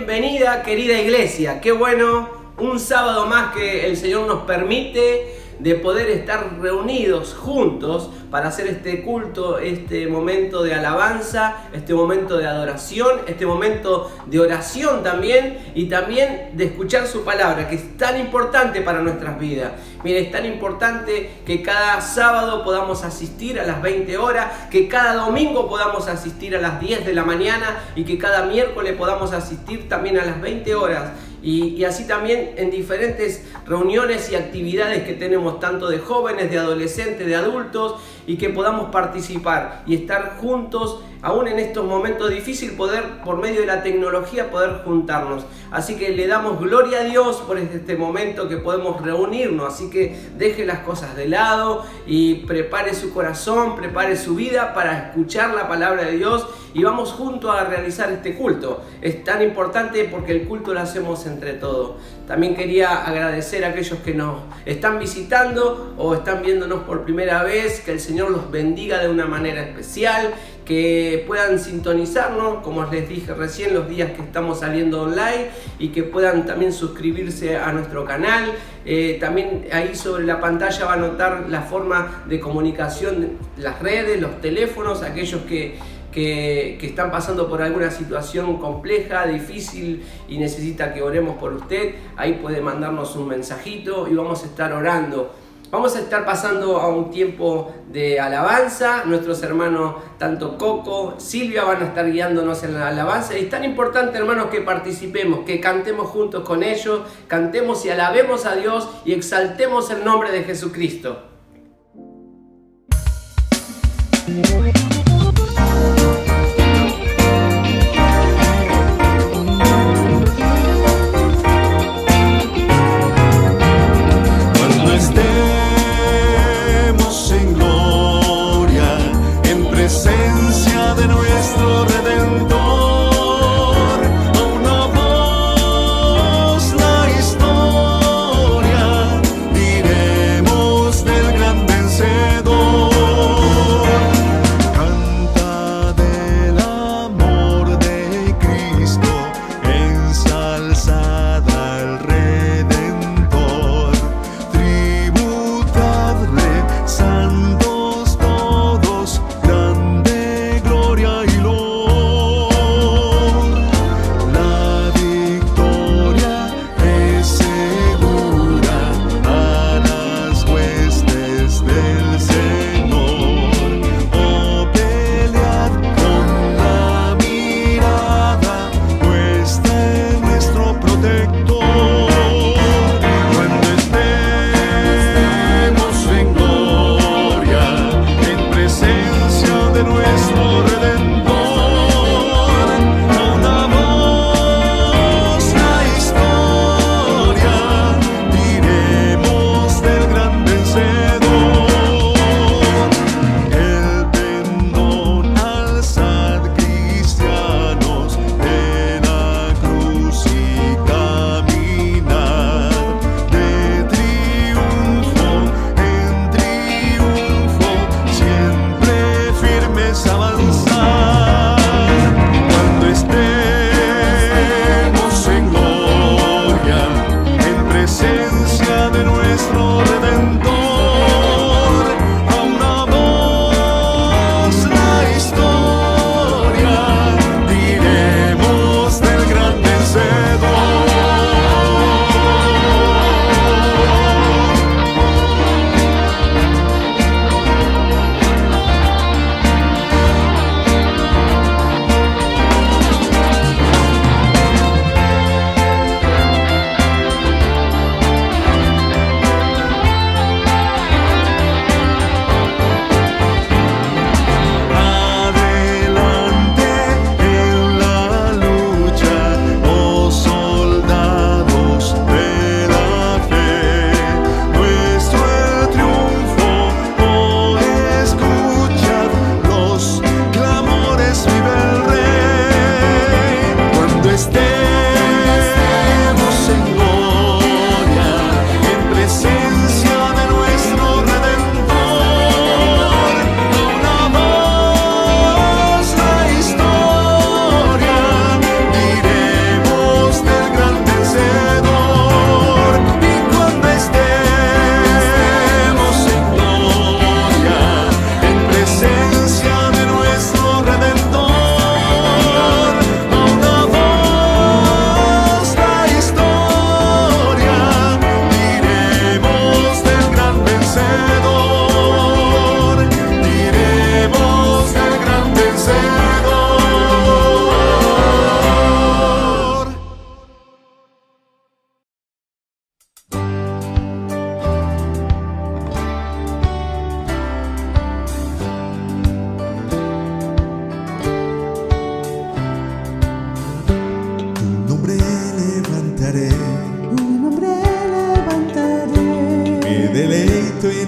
bienvenida, querida iglesia. Qué bueno, un sábado más que el Señor nos permite de poder estar reunidos juntos para hacer este culto, este momento de alabanza, este momento de adoración, este momento de oración también, y también de escuchar su palabra, que es tan importante para nuestras vidas. Mire, es tan importante que cada sábado podamos asistir a las 20 horas, que cada domingo podamos asistir a las 10 de la mañana y que cada miércoles podamos asistir también a las 20 horas. Y así también en diferentes reuniones y actividades que tenemos, tanto de jóvenes, de adolescentes, de adultos, y que podamos participar y estar juntos, aún en estos momentos difíciles, poder por medio de la tecnología poder juntarnos. Así que le damos gloria a Dios por este momento que podemos reunirnos. Así que deje las cosas de lado y prepare su corazón, prepare su vida para escuchar la palabra de Dios, y vamos juntos a realizar este culto. Es tan importante porque el culto lo hacemos entre todos. También quería agradecer a aquellos que nos están visitando o están viéndonos por primera vez. Que el Señor los bendiga de una manera especial, que puedan sintonizarnos, como les dije recién, los días que estamos saliendo online, y que puedan también suscribirse a nuestro canal. También ahí sobre la pantalla va a notar la forma de comunicación, las redes, los teléfonos, aquellos que están pasando por alguna situación compleja, difícil, y necesita que oremos por usted. Ahí puede mandarnos un mensajito y vamos a estar orando. Vamos a estar pasando a un tiempo de alabanza. Nuestros hermanos, tanto Coco, Silvia, van a estar guiándonos en la alabanza. Y es tan importante, hermanos, que participemos, que cantemos juntos con ellos, cantemos y alabemos a Dios y exaltemos el nombre de Jesucristo.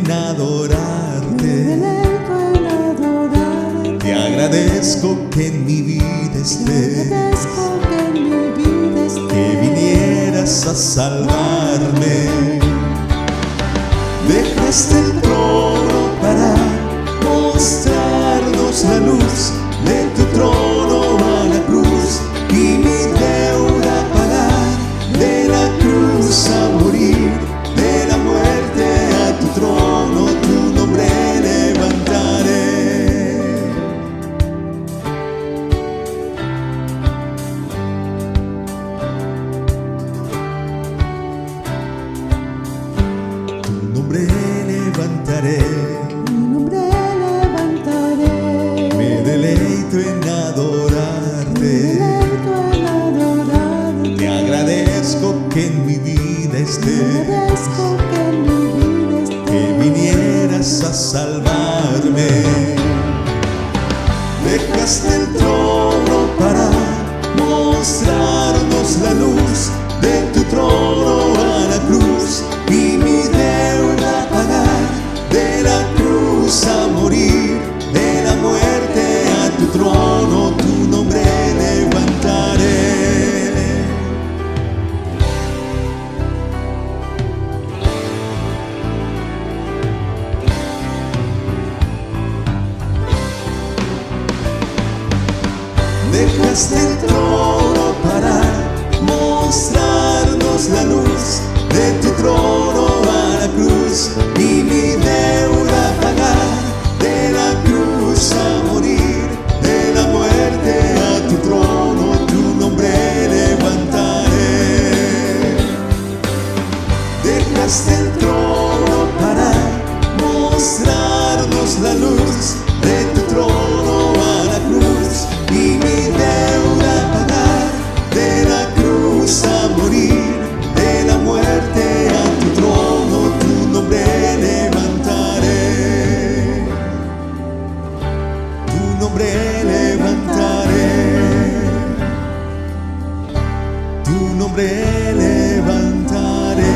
en adorarte. Te agradezco que en mi vida estés, que vinieras a salvarme. Dejaste el trono para mostrarnos la luz, de tu trono a la cruz y mi deuda pagar, de la cruz a morir, de la muerte a tu trono, tu nombre levantaré. Tu nombre levantaré, me deleito en adorarte. Te agradezco que en mi vida estés, que vinieras a salvarme. Dejaste el trono para mostrarnos la luz, de tu trono a la cruz y mi deuda pagar, de la cruz a morir, de la muerte a tu trono, tu nombre levantaré. Dejaste el trono para mostrarnos la luz, de tu trono a la cruz y mi deuda pagar, de la cruz a morir, de la muerte a tu trono, tu nombre levantaré. Dejaste el trono para mostrarnos la luz, de tu trono a la cruz y mi deuda pagar, de la cruz a morir, de la muerte a tu trono, tu nombre levantaré. Tu nombre levantaré, tu nombre levantaré.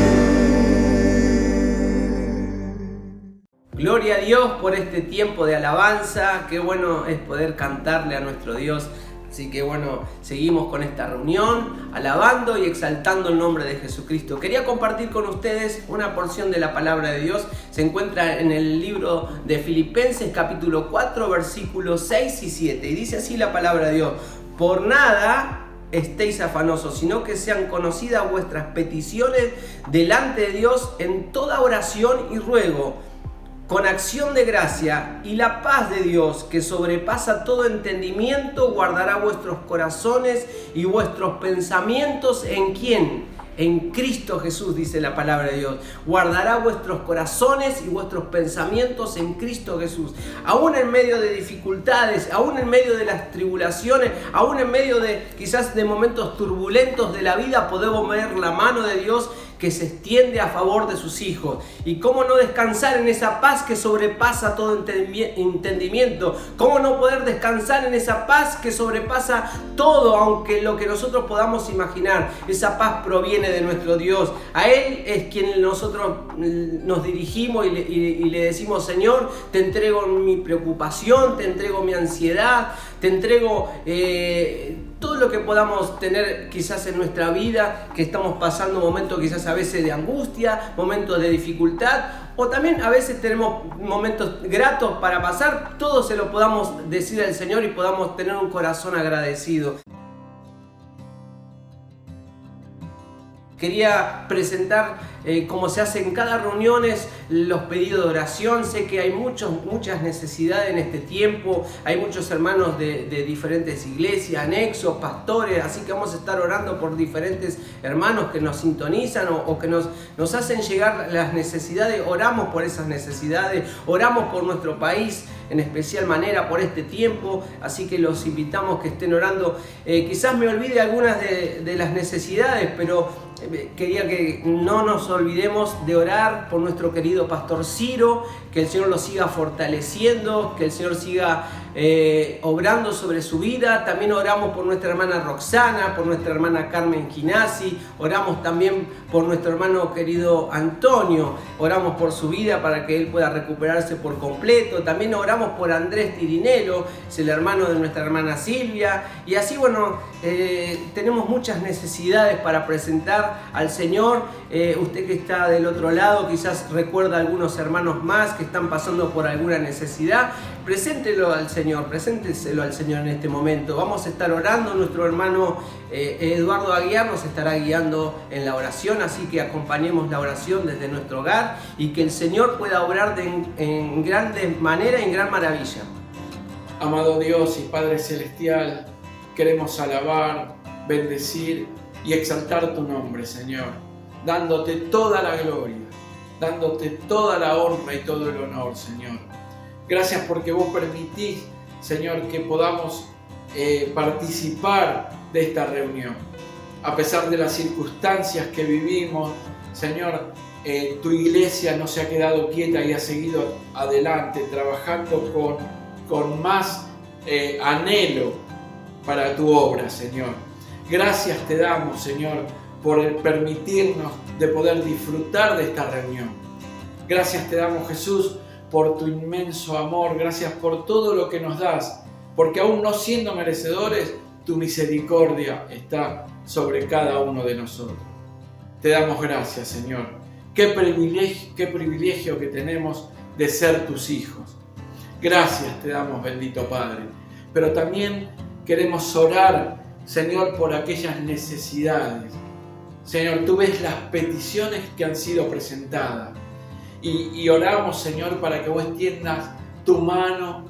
Gloria a Dios por este tiempo de alabanza. Qué bueno es poder cantarle a nuestro Dios. Así que bueno, seguimos con esta reunión, alabando y exaltando el nombre de Jesucristo. Quería compartir con ustedes una porción de la palabra de Dios. Se encuentra en el libro de Filipenses capítulo 4, versículos 6 y 7. Y dice así la palabra de Dios: por nada estéis afanosos, sino que sean conocidas vuestras peticiones delante de Dios en toda oración y ruego, con acción de gracia, y la paz de Dios, que sobrepasa todo entendimiento, guardará vuestros corazones y vuestros pensamientos. ¿En quién? En Cristo Jesús, dice la palabra de Dios. Guardará vuestros corazones y vuestros pensamientos en Cristo Jesús. Aún en medio de dificultades, aún en medio de las tribulaciones, aún en medio de quizás de momentos turbulentos de la vida, podemos ver la mano de Dios que se extiende a favor de sus hijos. Y cómo no descansar en esa paz que sobrepasa todo entendimiento. Cómo no poder descansar en esa paz que sobrepasa todo, aunque lo que nosotros podamos imaginar. Esa paz proviene de nuestro Dios. A Él es quien nosotros nos dirigimos y le decimos: Señor, te entrego mi preocupación, te entrego mi ansiedad, te entrego todo lo que podamos tener quizás en nuestra vida, que estamos pasando momentos quizás a veces de angustia, momentos de dificultad, o también a veces tenemos momentos gratos para pasar. Todo se lo podamos decir al Señor y podamos tener un corazón agradecido. Quería presentar, como se hace en cada reunión, los pedidos de oración. Sé que hay muchas necesidades en este tiempo. Hay muchos hermanos de diferentes iglesias, anexos, pastores. Así que vamos a estar orando por diferentes hermanos que nos sintonizan o que nos hacen llegar las necesidades. Oramos por esas necesidades. Oramos por nuestro país en especial manera por este tiempo. Así que los invitamos que estén orando. Quizás me olvide algunas de las necesidades, pero quería que no nos olvidemos de orar por nuestro querido pastor Ciro, que el Señor lo siga fortaleciendo, que el Señor siga obrando sobre su vida. También oramos por nuestra hermana Roxana, por nuestra hermana Carmen Ginasi, oramos también por nuestro hermano querido Antonio, oramos por su vida para que él pueda recuperarse por completo. También oramos por Andrés Tirinero, es el hermano de nuestra hermana Silvia, y así tenemos muchas necesidades para presentar al Señor. Usted que está del otro lado quizás recuerda a algunos hermanos más que están pasando por alguna necesidad. Presénteselo al Señor en este momento. Vamos a estar orando. Nuestro hermano Eduardo Aguiar nos estará guiando en la oración, así que acompañemos la oración desde nuestro hogar y que el Señor pueda obrar en grande manera, en gran maravilla. Amado Dios y Padre Celestial, queremos alabar, bendecir y exaltar tu nombre, Señor, dándote toda la gloria, dándote toda la honra y todo el honor, Señor. Gracias porque vos permitís, Señor, que podamos participar de esta reunión. A pesar de las circunstancias que vivimos, Señor, tu iglesia no se ha quedado quieta y ha seguido adelante, trabajando con más anhelo para tu obra, Señor. Gracias te damos, Señor, por el permitirnos de poder disfrutar de esta reunión. Gracias te damos, Jesús, por tu inmenso amor. Gracias por todo lo que nos das, porque aún no siendo merecedores, tu misericordia está sobre cada uno de nosotros. Te damos gracias, Señor. Qué privilegio que tenemos de ser tus hijos. Gracias te damos, bendito Padre. Pero también queremos orar, Señor, por aquellas necesidades. Señor, tú ves las peticiones que han sido presentadas. Y oramos, Señor, para que vos extiendas tu mano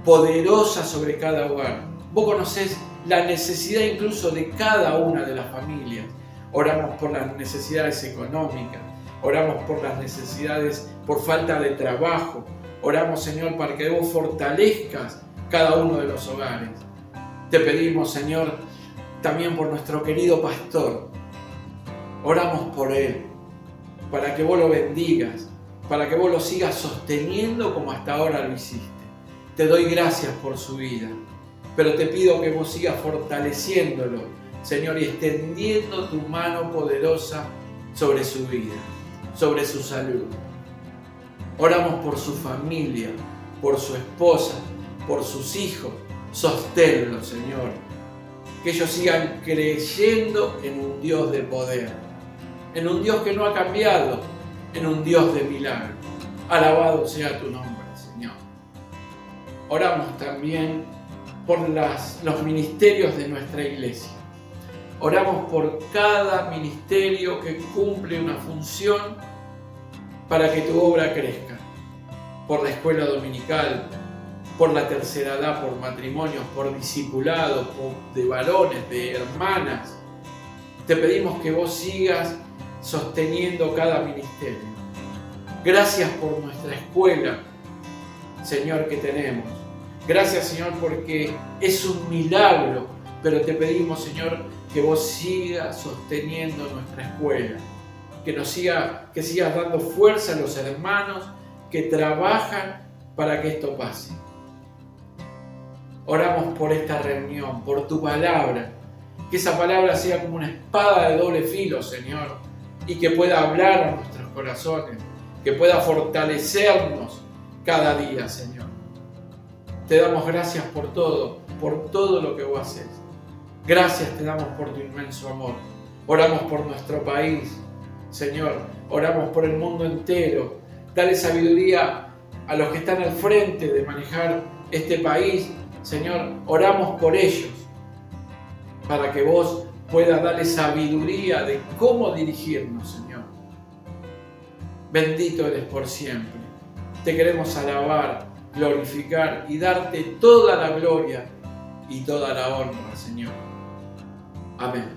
poderosa sobre cada hogar. Vos conocés la necesidad incluso de cada una de las familias. Oramos por las necesidades económicas. Oramos por las necesidades por falta de trabajo. Oramos, Señor, para que vos fortalezcas cada uno de los hogares. Te pedimos, Señor, también por nuestro querido pastor. Oramos por él, para que vos lo bendigas, para que vos lo sigas sosteniendo como hasta ahora lo hiciste. Te doy gracias por su vida, pero te pido que vos sigas fortaleciéndolo, Señor, y extendiendo tu mano poderosa sobre su vida, sobre su salud. Oramos por su familia, por su esposa, por sus hijos. Sosténlo, Señor. Que ellos sigan creyendo en un Dios de poder, en un Dios que no ha cambiado, en un Dios de milagros. Alabado sea tu nombre, Señor. Oramos también por los ministerios de nuestra iglesia. Oramos por cada ministerio que cumple una función para que tu obra crezca. Por la escuela dominical, por la tercera edad, por matrimonios, por discipulados, de varones, de hermanas. Te pedimos que vos sigas sosteniendo cada ministerio. Gracias por nuestra escuela, Señor, que tenemos. Gracias, Señor, porque es un milagro, pero te pedimos, Señor, que vos sigas sosteniendo nuestra escuela, que sigas dando fuerza a los hermanos que trabajan para que esto pase. Oramos por esta reunión, por tu palabra, que esa palabra sea como una espada de doble filo, Señor, y que pueda hablar a nuestros corazones, que pueda fortalecernos cada día, Señor. Te damos gracias por todo lo que vos haces. Gracias te damos por tu inmenso amor. Oramos por nuestro país, Señor, oramos por el mundo entero. Dale sabiduría a los que están al frente de manejar este país, Señor, oramos por ellos, para que vos puedas darle sabiduría de cómo dirigirnos, Señor. Bendito eres por siempre. Te queremos alabar, glorificar y darte toda la gloria y toda la honra, Señor. Amén.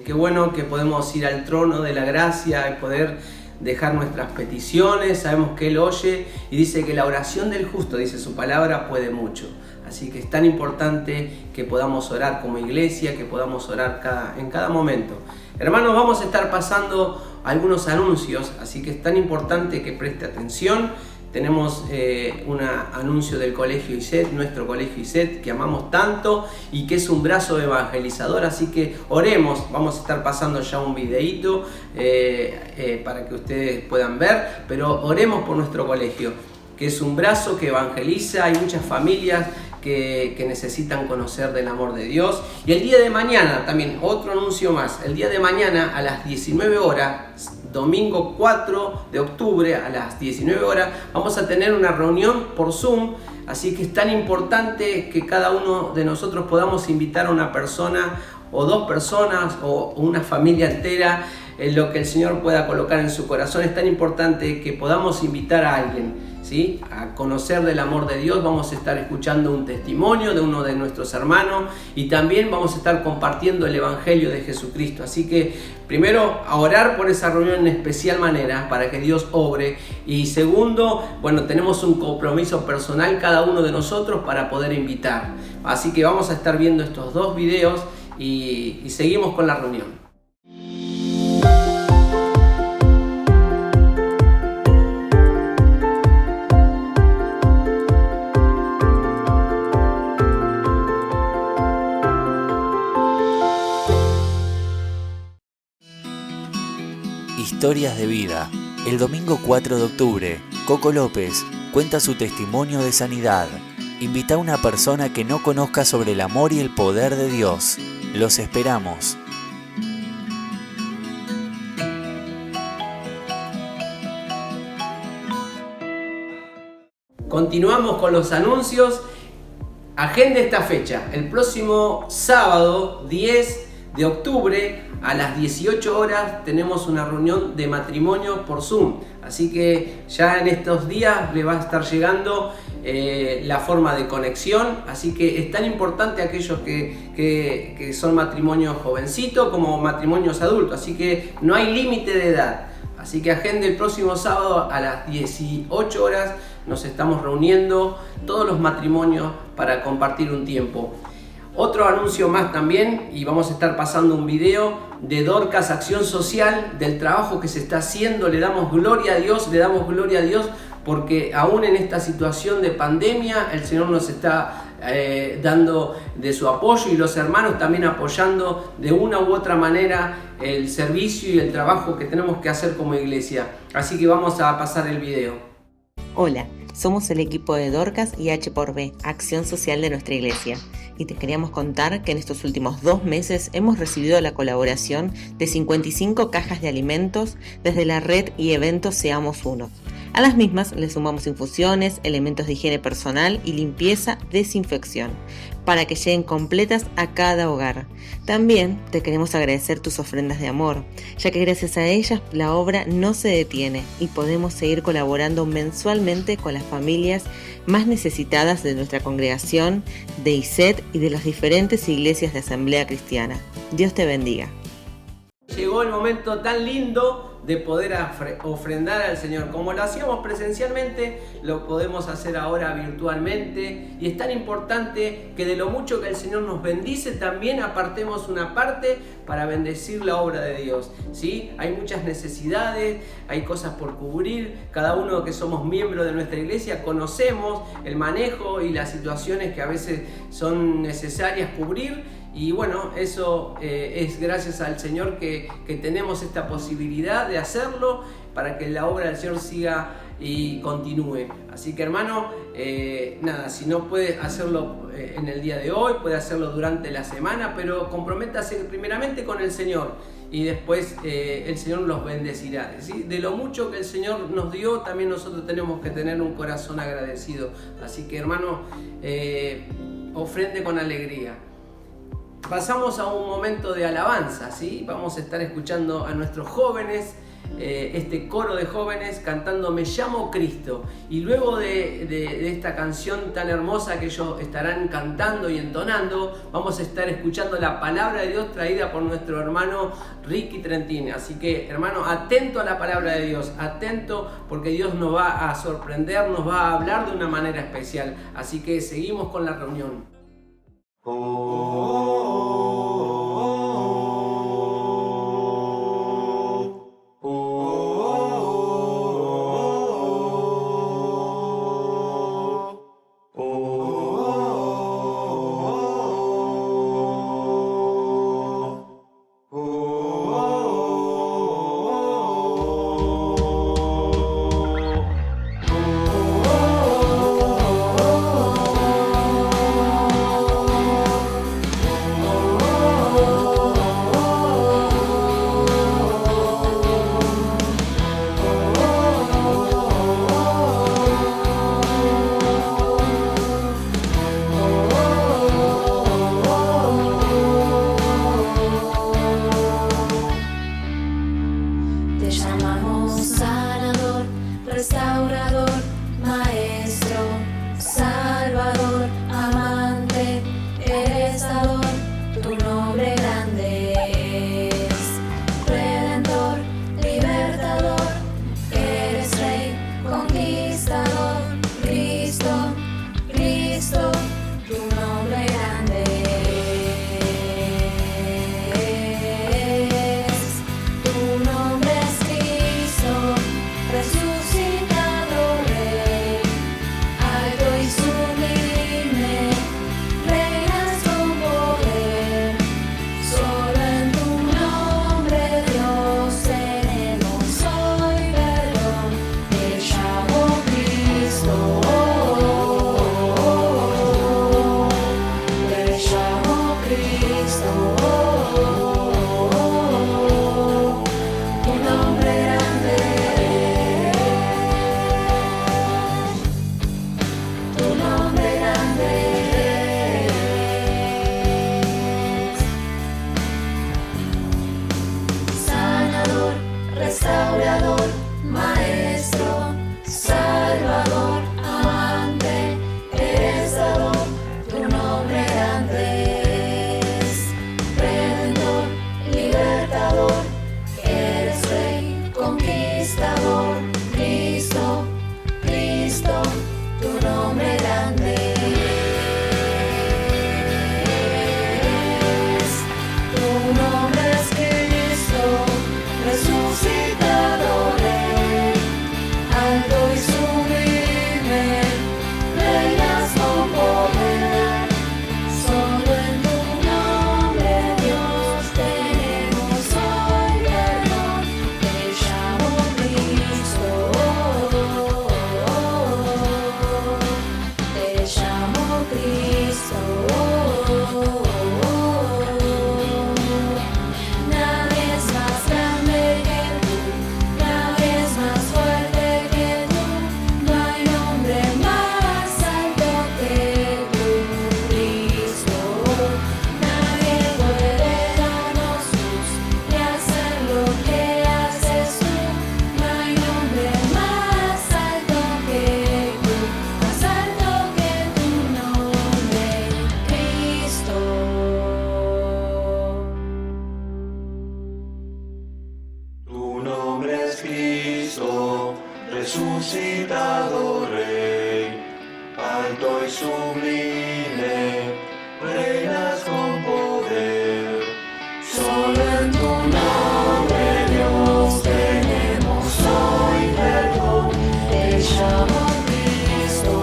Qué bueno que podemos ir al trono de la gracia y poder dejar nuestras peticiones. Sabemos que Él oye y dice que la oración del justo, dice su palabra, puede mucho. Así que es tan importante que podamos orar como iglesia, que podamos orar en cada momento. Hermanos, vamos a estar pasando algunos anuncios, así que es tan importante que preste atención. tenemos un anuncio del Colegio ISET, nuestro Colegio ISET, que amamos tanto y que es un brazo evangelizador, así que oremos. Vamos a estar pasando ya un videíto para que ustedes puedan ver, pero oremos por nuestro colegio, que es un brazo que evangeliza. Hay muchas familias que necesitan conocer del amor de Dios. Y el día de mañana, también otro anuncio más, el día de mañana a las 19 horas, domingo 4 de octubre a las 19 horas, vamos a tener una reunión por Zoom, así que es tan importante que cada uno de nosotros podamos invitar a una persona o dos personas o una familia entera, en lo que el Señor pueda colocar en su corazón. Es tan importante que podamos invitar a alguien, ¿sí?, a conocer del amor de Dios. Vamos a estar escuchando un testimonio de uno de nuestros hermanos y también vamos a estar compartiendo el Evangelio de Jesucristo. Así que primero, a orar por esa reunión en especial manera para que Dios obre. Y segundo, bueno, tenemos un compromiso personal cada uno de nosotros para poder invitar. Así que vamos a estar viendo estos dos videos y seguimos con la reunión. Historias de vida. El domingo 4 de octubre, Coco López cuenta su testimonio de sanidad. Invita a una persona que no conozca sobre el amor y el poder de Dios. Los esperamos. Continuamos con los anuncios. Agenda esta fecha. El próximo sábado 10 de octubre a las 18 horas tenemos una reunión de matrimonio por Zoom. Así que ya en estos días le va a estar llegando la forma de conexión. Así que es tan importante aquellos que son matrimonios jovencitos como matrimonios adultos. Así que no hay límite de edad. Así que agenda el próximo sábado a las 18 horas. Nos estamos reuniendo todos los matrimonios para compartir un tiempo. Otro anuncio más también, y vamos a estar pasando un video de Dorcas Acción Social, del trabajo que se está haciendo. Le damos gloria a Dios, porque aún en esta situación de pandemia el Señor nos está dando de su apoyo, y los hermanos también apoyando de una u otra manera el servicio y el trabajo que tenemos que hacer como iglesia. Así que vamos a pasar el video. Hola, somos el equipo de Dorcas y H por B, Acción Social de nuestra iglesia. Y te queríamos contar que en estos últimos 2 meses hemos recibido la colaboración de 55 cajas de alimentos desde la red y eventos Seamos Uno. A las mismas le sumamos infusiones, elementos de higiene personal y limpieza, desinfección, para que lleguen completas a cada hogar. También te queremos agradecer tus ofrendas de amor, ya que gracias a ellas la obra no se detiene y podemos seguir colaborando mensualmente con las familias más necesitadas de nuestra congregación, de ISET y de las diferentes iglesias de Asamblea Cristiana. Dios te bendiga. Llegó el momento tan lindo de poder ofrendar al Señor. Como lo hacíamos presencialmente, lo podemos hacer ahora virtualmente, y es tan importante que de lo mucho que el Señor nos bendice también apartemos una parte para bendecir la obra de Dios, ¿sí? Hay muchas necesidades, hay cosas por cubrir. Cada uno que somos miembros de nuestra iglesia conocemos el manejo y las situaciones que a veces son necesarias cubrir. Y bueno, eso es gracias al Señor que tenemos esta posibilidad de hacerlo, para que la obra del Señor siga y continúe. Así que hermano, nada, si no puede hacerlo en el día de hoy, puede hacerlo durante la semana, pero comprométase primeramente con el Señor y después el Señor los bendecirá, ¿sí? De lo mucho que el Señor nos dio, también nosotros tenemos que tener un corazón agradecido. Así que hermano, ofrende con alegría. Pasamos a un momento de alabanza, ¿sí? Vamos a estar escuchando a nuestros jóvenes, este coro de jóvenes cantando Me llamo Cristo. Y luego de esta canción tan hermosa que ellos estarán cantando y entonando, vamos a estar escuchando la palabra de Dios traída por nuestro hermano Ricky Trentini. Así que hermano, atento a la palabra de Dios, atento, porque Dios nos va a sorprender, nos va a hablar de una manera especial. Así que seguimos con la reunión. Cristo, resucitado Rey, alto y sublime, reinas con poder. Solo en tu nombre, Dios, tenemos hoy perdón. Te llamo Cristo,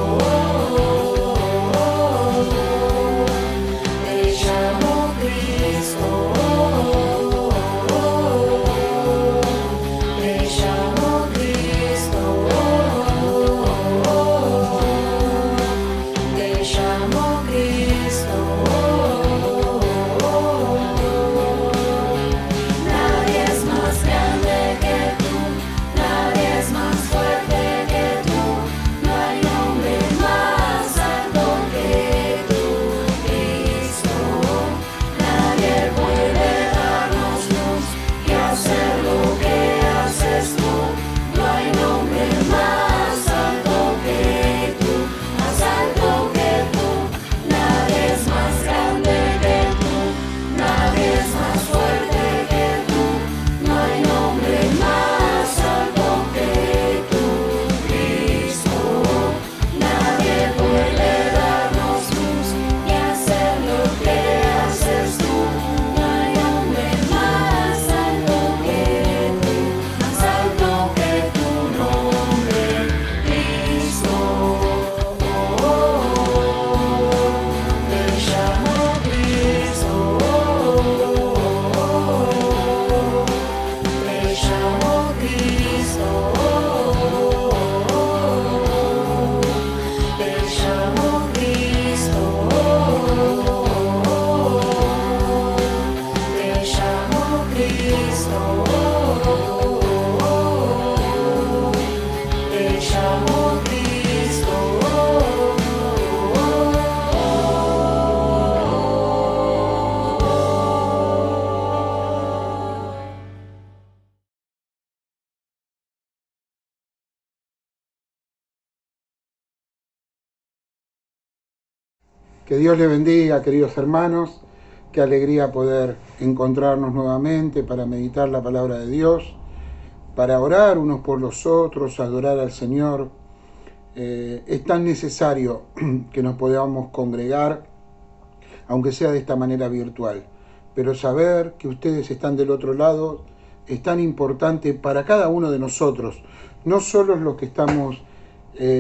te llamo Cristo, te llamo Cristo, te llamo Cristo. Nadie es más grande que tú, nadie es más fuerte que tú, no hay nombre más alto que tú, Cristo. Nadie puede darnos luz y hacer lo que haces tú, no hay nombre más alto que tú, más alto que tú. Nadie es más grande que tú, nadie es más fuerte que tú, no hay nombre más alto que tú, Cristo. Nadie puede darnos luz y hacer lo que haces tú, no hay nombre más alto que tú, más alto que tu nombre, Cristo. Te llamo Cristo, te llamo Cristo, te llamo Cristo, te llamo Cristo, te llamo Cristo. Que Dios le bendiga, queridos hermanos. Qué alegría poder encontrarnos nuevamente para meditar la palabra de Dios, para orar unos por los otros, adorar al Señor. Es tan necesario que nos podamos congregar, aunque sea de esta manera virtual. Pero saber que ustedes están del otro lado es tan importante para cada uno de nosotros, no solo los que estamos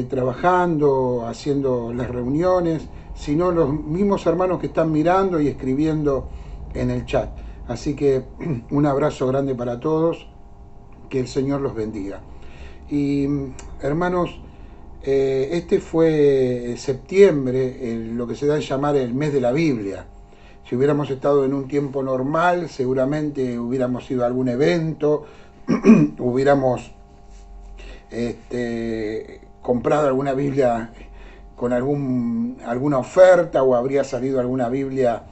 trabajando, haciendo las reuniones, sino los mismos hermanos que están mirando y escribiendo en el chat. Así que un abrazo grande para todos, que el Señor los bendiga. Y hermanos, este fue septiembre, lo que se da a llamar el mes de la Biblia. Si hubiéramos estado en un tiempo normal, seguramente hubiéramos ido a algún evento, hubiéramos comprado alguna Biblia con alguna oferta, o habría salido alguna Biblia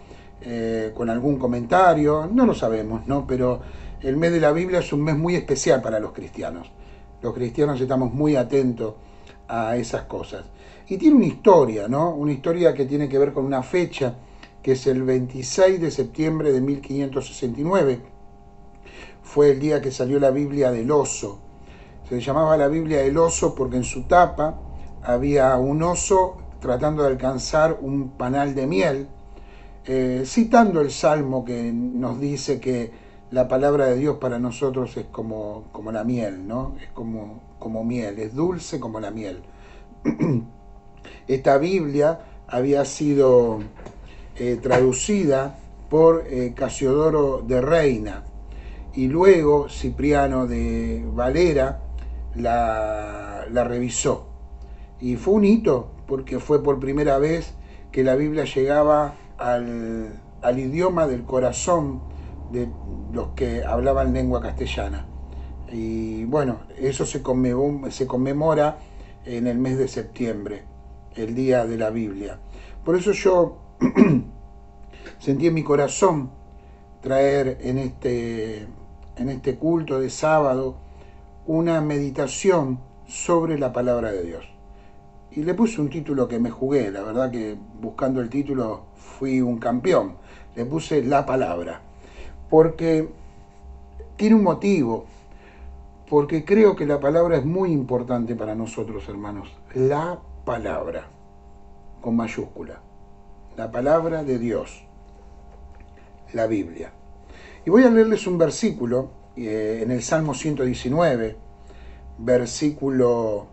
con algún comentario, no lo sabemos, ¿no? Pero el mes de la Biblia es un mes muy especial para los cristianos. Los cristianos estamos muy atentos a esas cosas. Y tiene una historia, ¿no? Una historia que tiene que ver con una fecha, que es el 26 de septiembre de 1569. Fue el día que salió la Biblia del oso. Se llamaba la Biblia del oso porque en su tapa había un oso tratando de alcanzar un panal de miel, citando el Salmo que nos dice que la palabra de Dios para nosotros es como la miel, ¿no? Es como miel, es dulce como la miel. Esta Biblia había sido traducida por Casiodoro de Reina, y luego Cipriano de Valera la revisó. Y fue un hito, porque fue por primera vez que la Biblia llegaba al idioma del corazón de los que hablaban lengua castellana. Y bueno, eso se conmemora en el mes de septiembre, el Día de la Biblia. Por eso yo sentí en mi corazón traer en este culto de sábado una meditación sobre la palabra de Dios. Y le puse un título que me jugué, la verdad que buscando el título fui un campeón. Le puse La Palabra, porque tiene un motivo, porque creo que la palabra es muy importante para nosotros, hermanos. La palabra, con mayúscula. La palabra de Dios, la Biblia. Y voy a leerles un versículo en el Salmo 119, versículo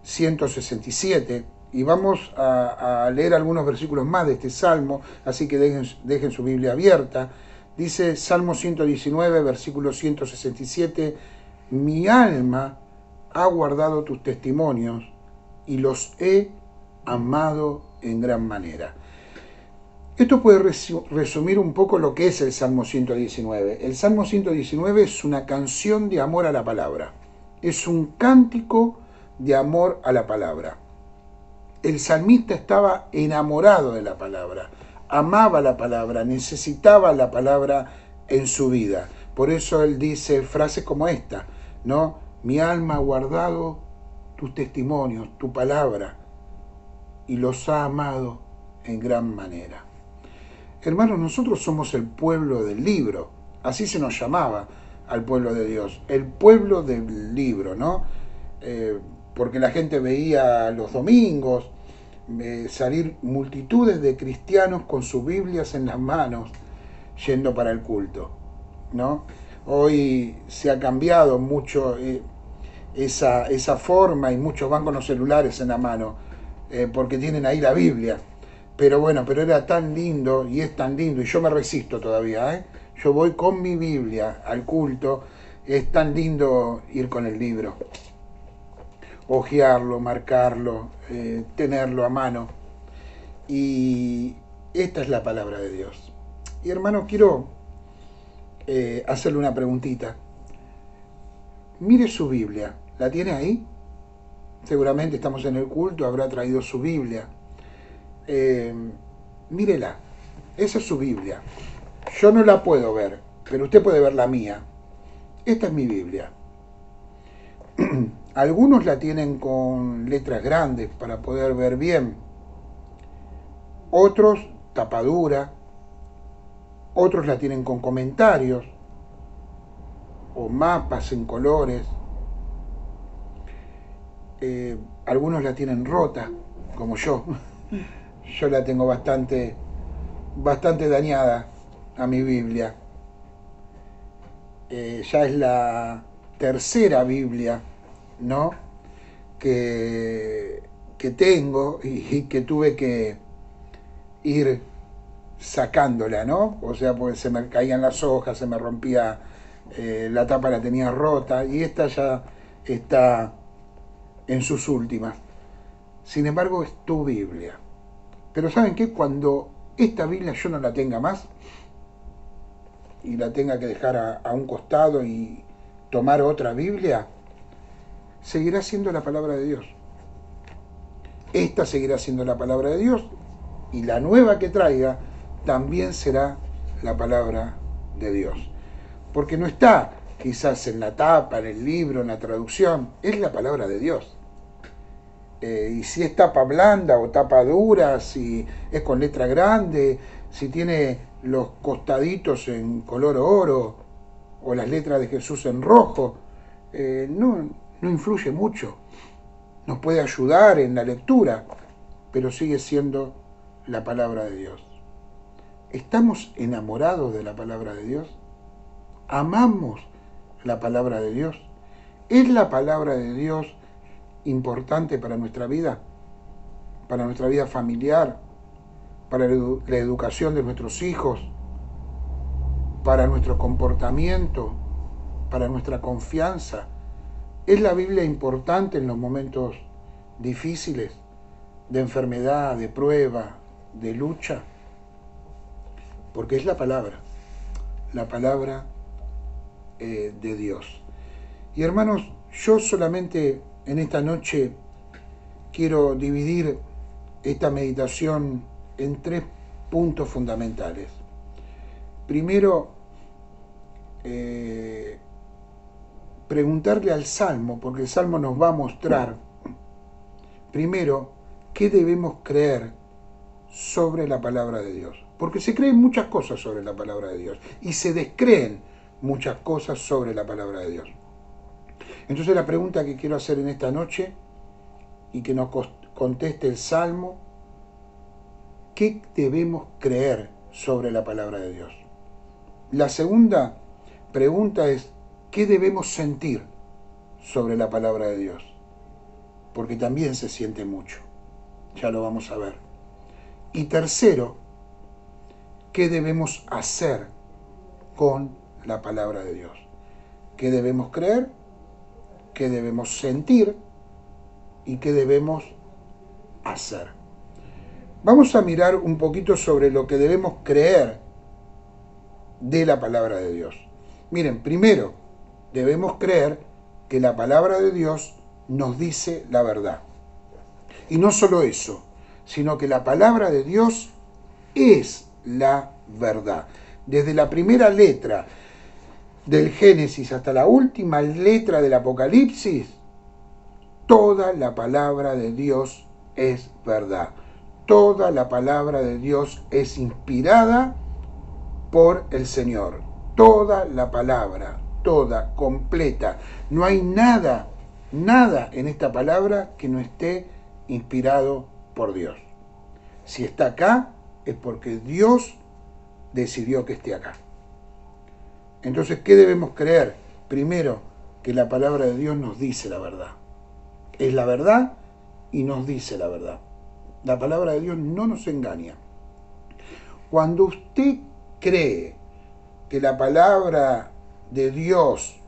167, y vamos a leer algunos versículos más de este Salmo, así que dejen su Biblia abierta. Dice Salmo 119, versículo 167, mi alma ha guardado tus testimonios y los he amado en gran manera. Esto puede resumir un poco lo que es el Salmo 119. El Salmo 119 es una canción de amor a la palabra. Es un cántico de amor a la palabra. El salmista estaba enamorado de la palabra, amaba la palabra, necesitaba la palabra en su vida. Por eso él dice frases como esta, ¿no? Mi alma ha guardado tus testimonios, tu palabra, y los ha amado en gran manera. Hermanos, nosotros somos el pueblo del libro, así se nos llamaba al pueblo de Dios, el pueblo del libro, ¿no? Porque la gente veía los domingos salir multitudes de cristianos con sus Biblias en las manos, yendo para el culto, ¿no? Hoy se ha cambiado mucho esa forma y muchos van con los celulares en la mano, porque tienen ahí la Biblia. Pero bueno, pero era tan lindo y es tan lindo, y yo me resisto todavía, Yo voy con mi Biblia al culto, es tan lindo ir con el libro, hojearlo, marcarlo, tenerlo a mano. Y esta es la palabra de Dios. Y hermano, quiero hacerle una preguntita. Mire su Biblia, ¿la tiene ahí? Seguramente estamos en el culto, habrá traído su Biblia. Mírela, esa es su Biblia. Yo no la puedo ver, pero usted puede ver la mía. Esta es mi Biblia. Algunos la tienen con letras grandes para poder ver bien. Otros tapadura. Otros la tienen con comentarios o mapas en colores. Algunos la tienen rota, como yo. Yo la tengo bastante dañada a mi Biblia. Ya es la tercera Biblia, ¿no? que tengo y que tuve que ir sacándola, ¿no? O sea, pues se me caían las hojas, se me rompía, la tapa la tenía rota, y esta ya está en sus últimas. Sin embargo, es tu Biblia. Pero ¿saben qué? Cuando esta Biblia yo no la tenga más y la tenga que dejar a un costado y tomar otra Biblia, seguirá siendo la palabra de Dios. Esta seguirá siendo la palabra de Dios, y la nueva que traiga también será la palabra de Dios. Porque no está quizás en la tapa, en el libro, en la traducción, es la palabra de Dios. Y si es tapa blanda o tapa dura, si es con letra grande, si tiene los costaditos en color oro o las letras de Jesús en rojo, no influye mucho. Nos puede ayudar en la lectura, pero sigue siendo la palabra de Dios. ¿Estamos enamorados de la palabra de Dios? ¿Amamos la palabra de Dios? ¿Es la palabra de Dios importante para nuestra vida familiar, para la educación de nuestros hijos, para nuestro comportamiento, para nuestra confianza? ¿Es la Biblia importante en los momentos difíciles, de enfermedad, de prueba, de lucha? Porque es la palabra de Dios. Y hermanos, yo solamente en esta noche quiero dividir esta meditación en 3 puntos fundamentales. Primero, preguntarle al Salmo, porque el Salmo nos va a mostrar, primero, qué debemos creer sobre la palabra de Dios. Porque se creen muchas cosas sobre la palabra de Dios y se descreen muchas cosas sobre la palabra de Dios. Entonces la pregunta que quiero hacer en esta noche y que nos conteste el Salmo, ¿qué debemos creer sobre la palabra de Dios? La segunda pregunta es, ¿qué debemos sentir sobre la palabra de Dios? Porque también se siente mucho, ya lo vamos a ver. Y tercero, ¿qué debemos hacer con la palabra de Dios? ¿Qué debemos creer? ¿Qué debemos sentir? ¿Y qué debemos hacer? Vamos a mirar un poquito sobre lo que debemos creer de la palabra de Dios. Miren, primero, debemos creer que la palabra de Dios nos dice la verdad. Y no solo eso, sino que la palabra de Dios es la verdad. Desde la primera letra del Génesis hasta la última letra del Apocalipsis, toda la palabra de Dios es verdad. Toda la palabra de Dios es inspirada por el Señor. Toda la palabra, toda, completa. No hay nada en esta palabra que no esté inspirado por Dios. Si está acá, es porque Dios decidió que esté acá. Entonces, ¿qué debemos creer? Primero, que la palabra de Dios nos dice la verdad. Es la verdad y nos dice la verdad. La palabra de Dios no nos engaña. Cuando usted cree que la palabra de Dios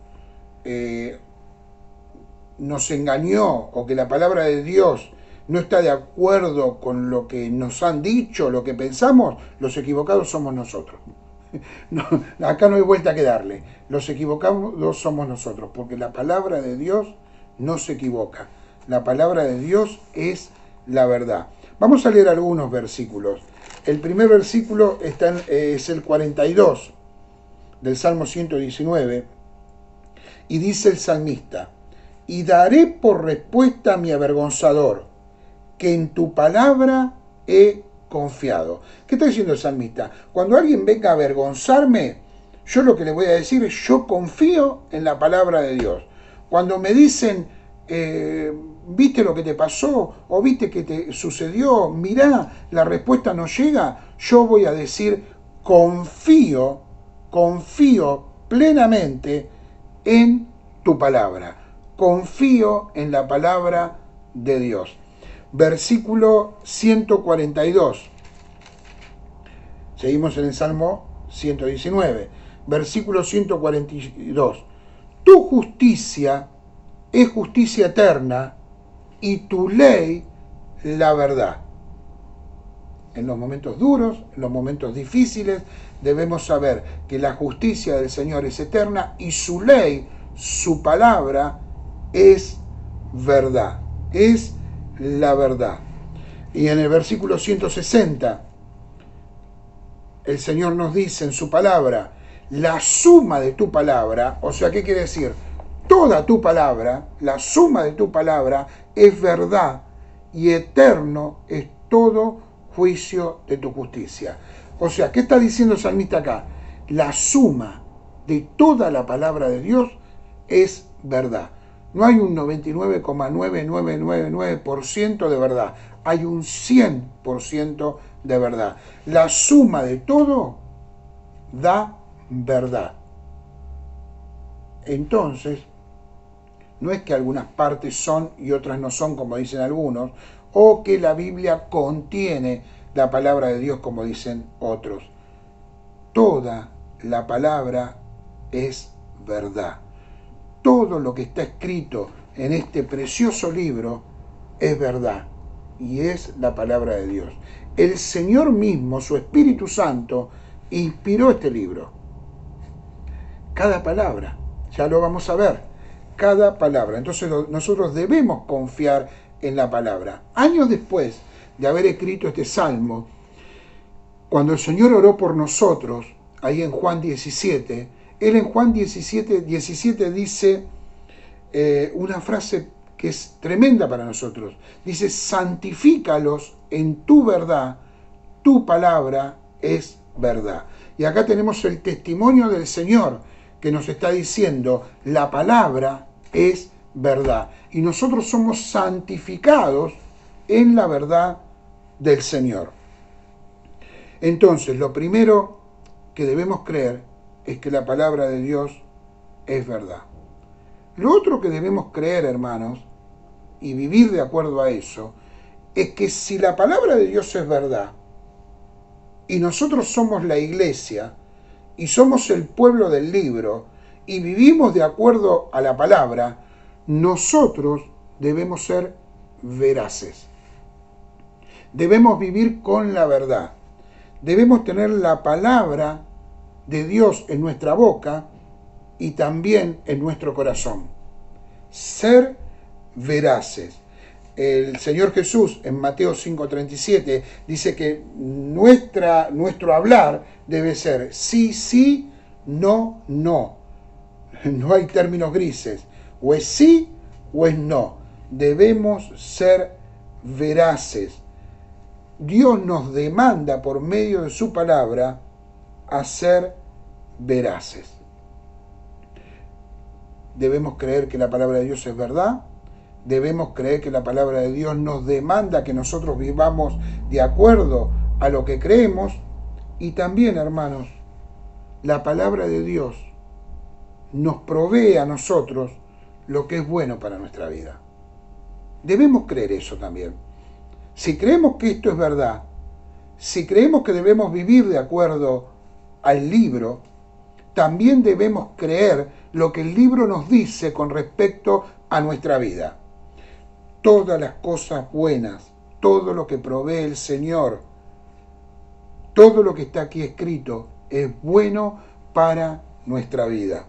nos engañó o que la palabra de Dios no está de acuerdo con lo que nos han dicho, lo que pensamos, los equivocados somos nosotros. No, acá no hay vuelta que darle. Los equivocados somos nosotros, porque la palabra de Dios no se equivoca. La palabra de Dios es la verdad. Vamos a leer algunos versículos. El primer versículo es el 42 del Salmo 119, y dice el salmista: y daré por respuesta a mi avergonzador, que en tu palabra he confiado. ¿Qué está diciendo el salmista? Cuando alguien venga a avergonzarme, yo lo que le voy a decir es: yo confío en la palabra de Dios. Cuando me dicen, ¿viste lo que te pasó? ¿O viste que te sucedió? Mirá, la respuesta no llega. Yo voy a decir: confío plenamente en tu palabra. Confío en la palabra de Dios. Versículo 142. Seguimos en el Salmo 119. Versículo 142. Tu justicia es justicia eterna y tu ley la verdad. En los momentos duros, en los momentos difíciles, debemos saber que la justicia del Señor es eterna y su ley, su palabra, es verdad. Es la verdad. Y en el versículo 160, el Señor nos dice en su palabra: la suma de tu palabra, o sea, ¿qué quiere decir? Toda tu palabra, la suma de tu palabra es verdad y eterno es todo juicio de tu justicia. O sea, ¿qué está diciendo el salmista acá? La suma de toda la palabra de Dios es verdad. No hay un 99,9999% de verdad. Hay un 100% de verdad. La suma de todo da verdad. Entonces, no es que algunas partes son y otras no son, como dicen algunos, o que la Biblia contiene la palabra de Dios, como dicen otros. Toda la palabra es verdad. Todo lo que está escrito en este precioso libro es verdad y es la palabra de Dios. El Señor mismo, su Espíritu Santo, inspiró este libro. Cada palabra, ya lo vamos a ver, cada palabra. Entonces nosotros debemos confiar en la palabra. Años después de haber escrito este salmo, cuando el Señor oró por nosotros, ahí en Juan 17, Él en Juan 17 dice una frase que es tremenda para nosotros. Dice: santifícalos en tu verdad, tu palabra es verdad. Y acá tenemos el testimonio del Señor que nos está diciendo: la palabra es verdad. Y nosotros somos santificados en la verdad del Señor. Entonces, lo primero que debemos creer es que la palabra de Dios es verdad. Lo otro que debemos creer, hermanos, y vivir de acuerdo a eso, es que si la palabra de Dios es verdad, y nosotros somos la iglesia, y somos el pueblo del libro, y vivimos de acuerdo a la palabra, nosotros debemos ser veraces. Debemos vivir con la verdad. Debemos tener la palabra de Dios en nuestra boca y también en nuestro corazón. Ser veraces. El Señor Jesús en Mateo 5:37 dice que nuestro hablar debe ser sí, sí, no, no. No hay términos grises. O es sí o es no. Debemos ser veraces. Dios nos demanda por medio de su palabra a ser veraces. Debemos creer que la palabra de Dios es verdad. Debemos creer que la palabra de Dios nos demanda que nosotros vivamos de acuerdo a lo que creemos. Y también, hermanos, la palabra de Dios nos provee a nosotros lo que es bueno para nuestra vida. Debemos creer eso también. Si creemos que esto es verdad, si creemos que debemos vivir de acuerdo al libro, también debemos creer lo que el libro nos dice con respecto a nuestra vida. Todas las cosas buenas, todo lo que provee el Señor, todo lo que está aquí escrito es bueno para nuestra vida.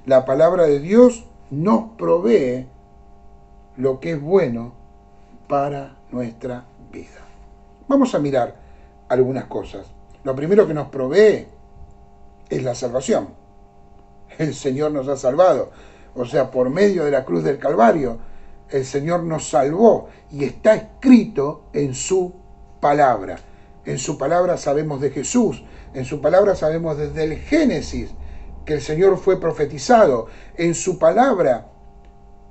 La palabra de Dios nos provee lo que es bueno para nuestra vida. Vamos a mirar algunas cosas. Lo primero que nos provee es la salvación. El Señor nos ha salvado. O sea, por medio de la cruz del Calvario, el Señor nos salvó y está escrito en su palabra. En su palabra sabemos de Jesús. En su palabra sabemos desde el Génesis que el Señor fue profetizado. En su palabra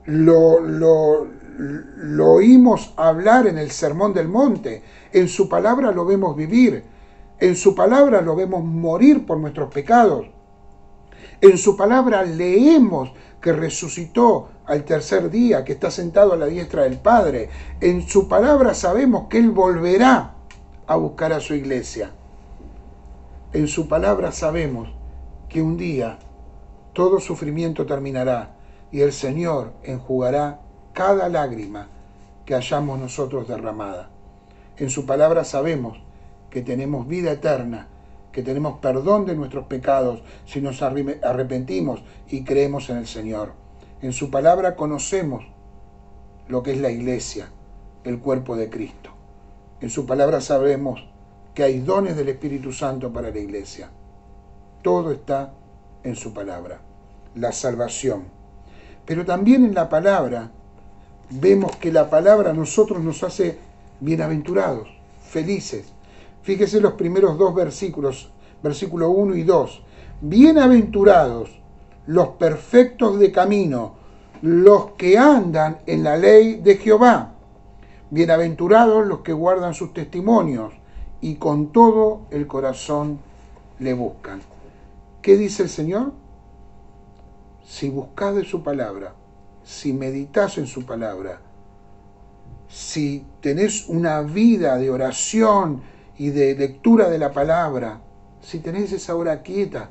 lo oímos hablar en el Sermón del Monte. En su palabra lo vemos vivir. En su palabra lo vemos morir por nuestros pecados. En su palabra leemos que resucitó al tercer día, que está sentado a la diestra del Padre. En su palabra sabemos que Él volverá a buscar a su iglesia. En su palabra sabemos que un día todo sufrimiento terminará y el Señor enjugará cada lágrima que hayamos nosotros derramada. En su palabra sabemos que tenemos vida eterna, que tenemos perdón de nuestros pecados si nos arrepentimos y creemos en el Señor. En su palabra conocemos lo que es la iglesia, el cuerpo de Cristo. En su palabra sabemos que hay dones del Espíritu Santo para la iglesia. Todo está en su palabra, la salvación. Pero también en la palabra vemos que la palabra a nosotros nos hace bienaventurados, felices. Fíjese los primeros dos versículos, versículo 1 y 2. Bienaventurados los perfectos de camino, los que andan en la ley de Jehová. Bienaventurados los que guardan sus testimonios y con todo el corazón le buscan. ¿Qué dice el Señor? Si buscás de su palabra, si meditas en su palabra, si tenés una vida de oración y de lectura de la palabra, si tenés esa hora quieta,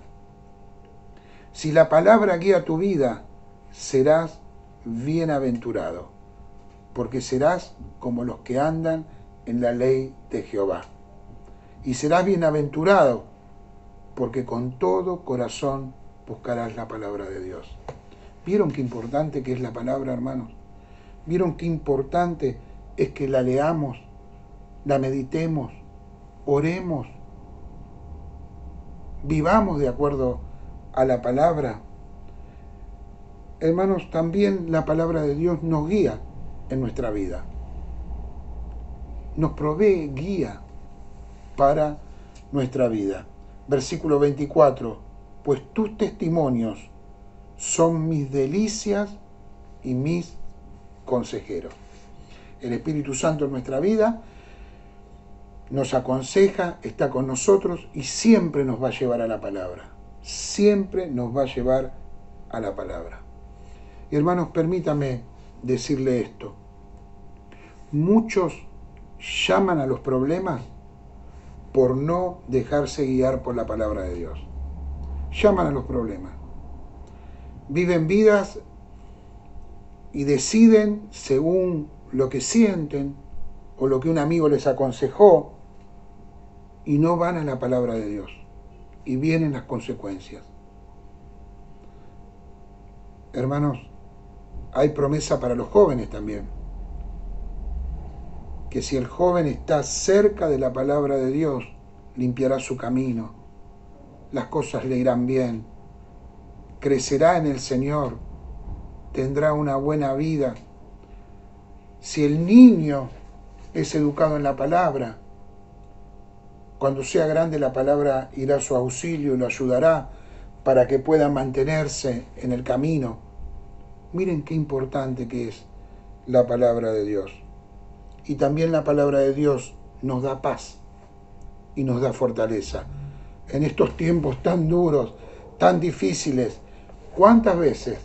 si la palabra guía tu vida, serás bienaventurado, porque serás como los que andan en la ley de Jehová. Y serás bienaventurado, porque con todo corazón buscarás la palabra de Dios. ¿Vieron qué importante que es la palabra, hermanos? ¿Vieron qué importante es que la leamos, la meditemos, oremos, vivamos de acuerdo a la palabra? Hermanos, también la palabra de Dios nos guía en nuestra vida. Nos provee guía para nuestra vida. Versículo 24. Pues tus testimonios son mis delicias y mis consejeros. El Espíritu Santo en nuestra vida nos aconseja, está con nosotros y siempre nos va a llevar a la palabra. Siempre nos va a llevar a la palabra. Y hermanos, permítame decirle esto. Muchos llaman a los problemas por no dejarse guiar por la palabra de Dios. Llaman a los problemas. Viven vidas y deciden según lo que sienten o lo que un amigo les aconsejó y no van a la palabra de Dios. Y vienen las consecuencias. Hermanos, hay promesa para los jóvenes también. Que si el joven está cerca de la palabra de Dios, limpiará su camino, las cosas le irán bien, crecerá en el Señor, tendrá una buena vida. Si el niño es educado en la palabra, cuando sea grande la palabra irá a su auxilio y lo ayudará para que pueda mantenerse en el camino. Miren qué importante que es la palabra de Dios. Y también la palabra de Dios nos da paz y nos da fortaleza. En estos tiempos tan duros, tan difíciles, ¿cuántas veces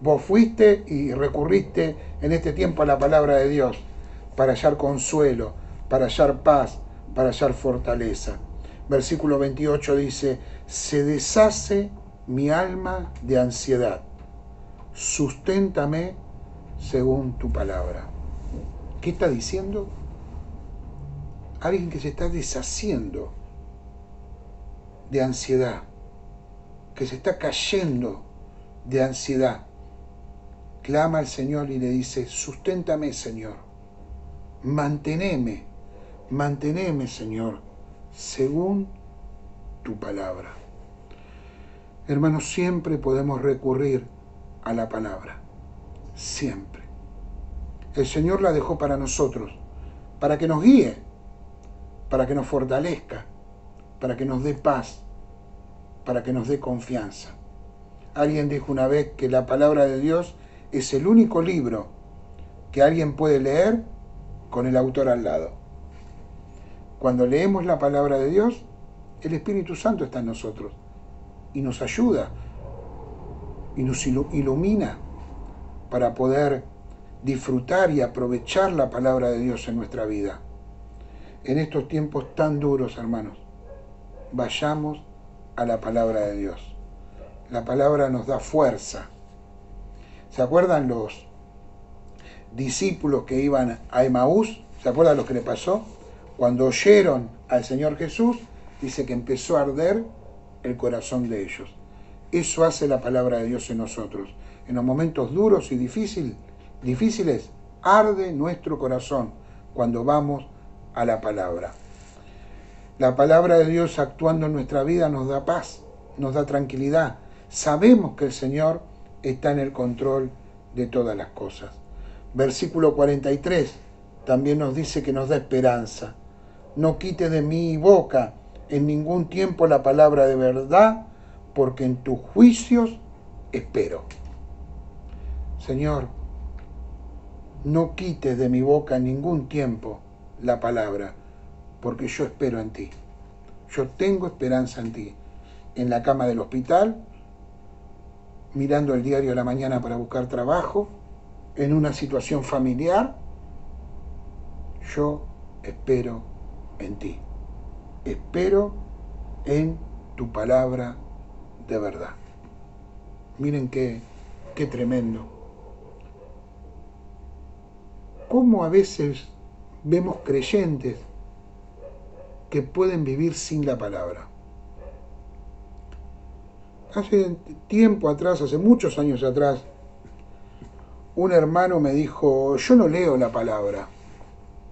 vos fuiste y recurriste en este tiempo a la palabra de Dios para hallar consuelo, para hallar paz, para hallar fortaleza? Versículo 28 dice, se deshace mi alma de ansiedad, susténtame según tu palabra. ¿Qué está diciendo? Alguien que se está deshaciendo de ansiedad, que se está cayendo de ansiedad. Clama al Señor y le dice, susténtame, Señor, manteneme, Señor, según tu palabra. Hermanos, siempre podemos recurrir a la palabra, siempre. El Señor la dejó para nosotros, para que nos guíe, para que nos fortalezca, para que nos dé paz, para que nos dé confianza. Alguien dijo una vez que la palabra de Dios es el único libro que alguien puede leer con el autor al lado. Cuando leemos la palabra de Dios, el Espíritu Santo está en nosotros y nos ayuda y nos ilumina para poder disfrutar y aprovechar la palabra de Dios en nuestra vida. En estos tiempos tan duros, hermanos, vayamos a la palabra de Dios. La palabra nos da fuerza. ¿Se acuerdan los discípulos que iban a Emaús? ¿Se acuerdan lo que le pasó? Cuando oyeron al Señor Jesús, dice que empezó a arder el corazón de ellos. Eso hace la palabra de Dios en nosotros. En los momentos duros y difíciles, arde nuestro corazón cuando vamos a la palabra. La palabra de Dios actuando en nuestra vida nos da paz, nos da tranquilidad. Sabemos que el Señor está en el control de todas las cosas. Versículo 43 también nos dice que nos da esperanza. No quites de mi boca en ningún tiempo la palabra de verdad, porque en tus juicios espero. Señor, no quites de mi boca en ningún tiempo la palabra, porque yo espero en ti. Yo tengo esperanza en ti. En la cama del hospital, mirando el diario de la mañana para buscar trabajo, en una situación familiar, yo espero en ti. Espero en tu palabra de verdad. Miren qué tremendo. Cómo a veces vemos creyentes que pueden vivir sin la palabra. Hace tiempo atrás, hace muchos años atrás, un hermano me dijo, yo no leo la palabra.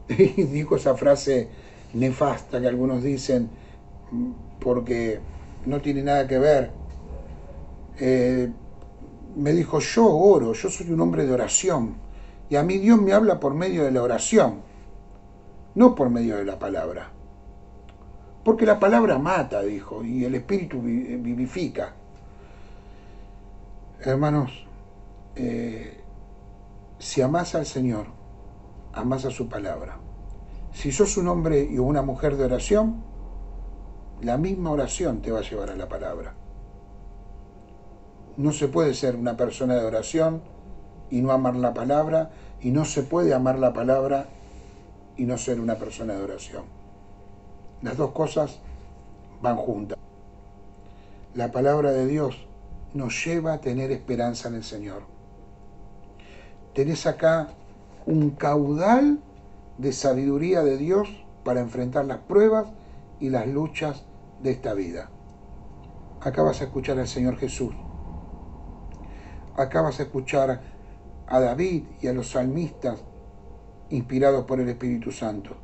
Y dijo esa frase nefasta que algunos dicen porque no tiene nada que ver. Me dijo, yo oro, yo soy un hombre de oración. Y a mí Dios me habla por medio de la oración, no por medio de la palabra. Porque la palabra mata, dijo, y el Espíritu vivifica. Hermanos, Si amás al Señor, amás a su palabra. Si sos un hombre y una mujer de oración, la misma oración te va a llevar a la palabra. No se puede ser una persona de oración y no amar la palabra, y no se puede amar la palabra y no ser una persona de oración. Las dos cosas van juntas. La palabra de Dios nos lleva a tener esperanza en el Señor. Tenés acá un caudal de sabiduría de Dios para enfrentar las pruebas y las luchas de esta vida. Acá vas a escuchar al Señor Jesús. Acá vas a escuchar a David y a los salmistas inspirados por el Espíritu Santo.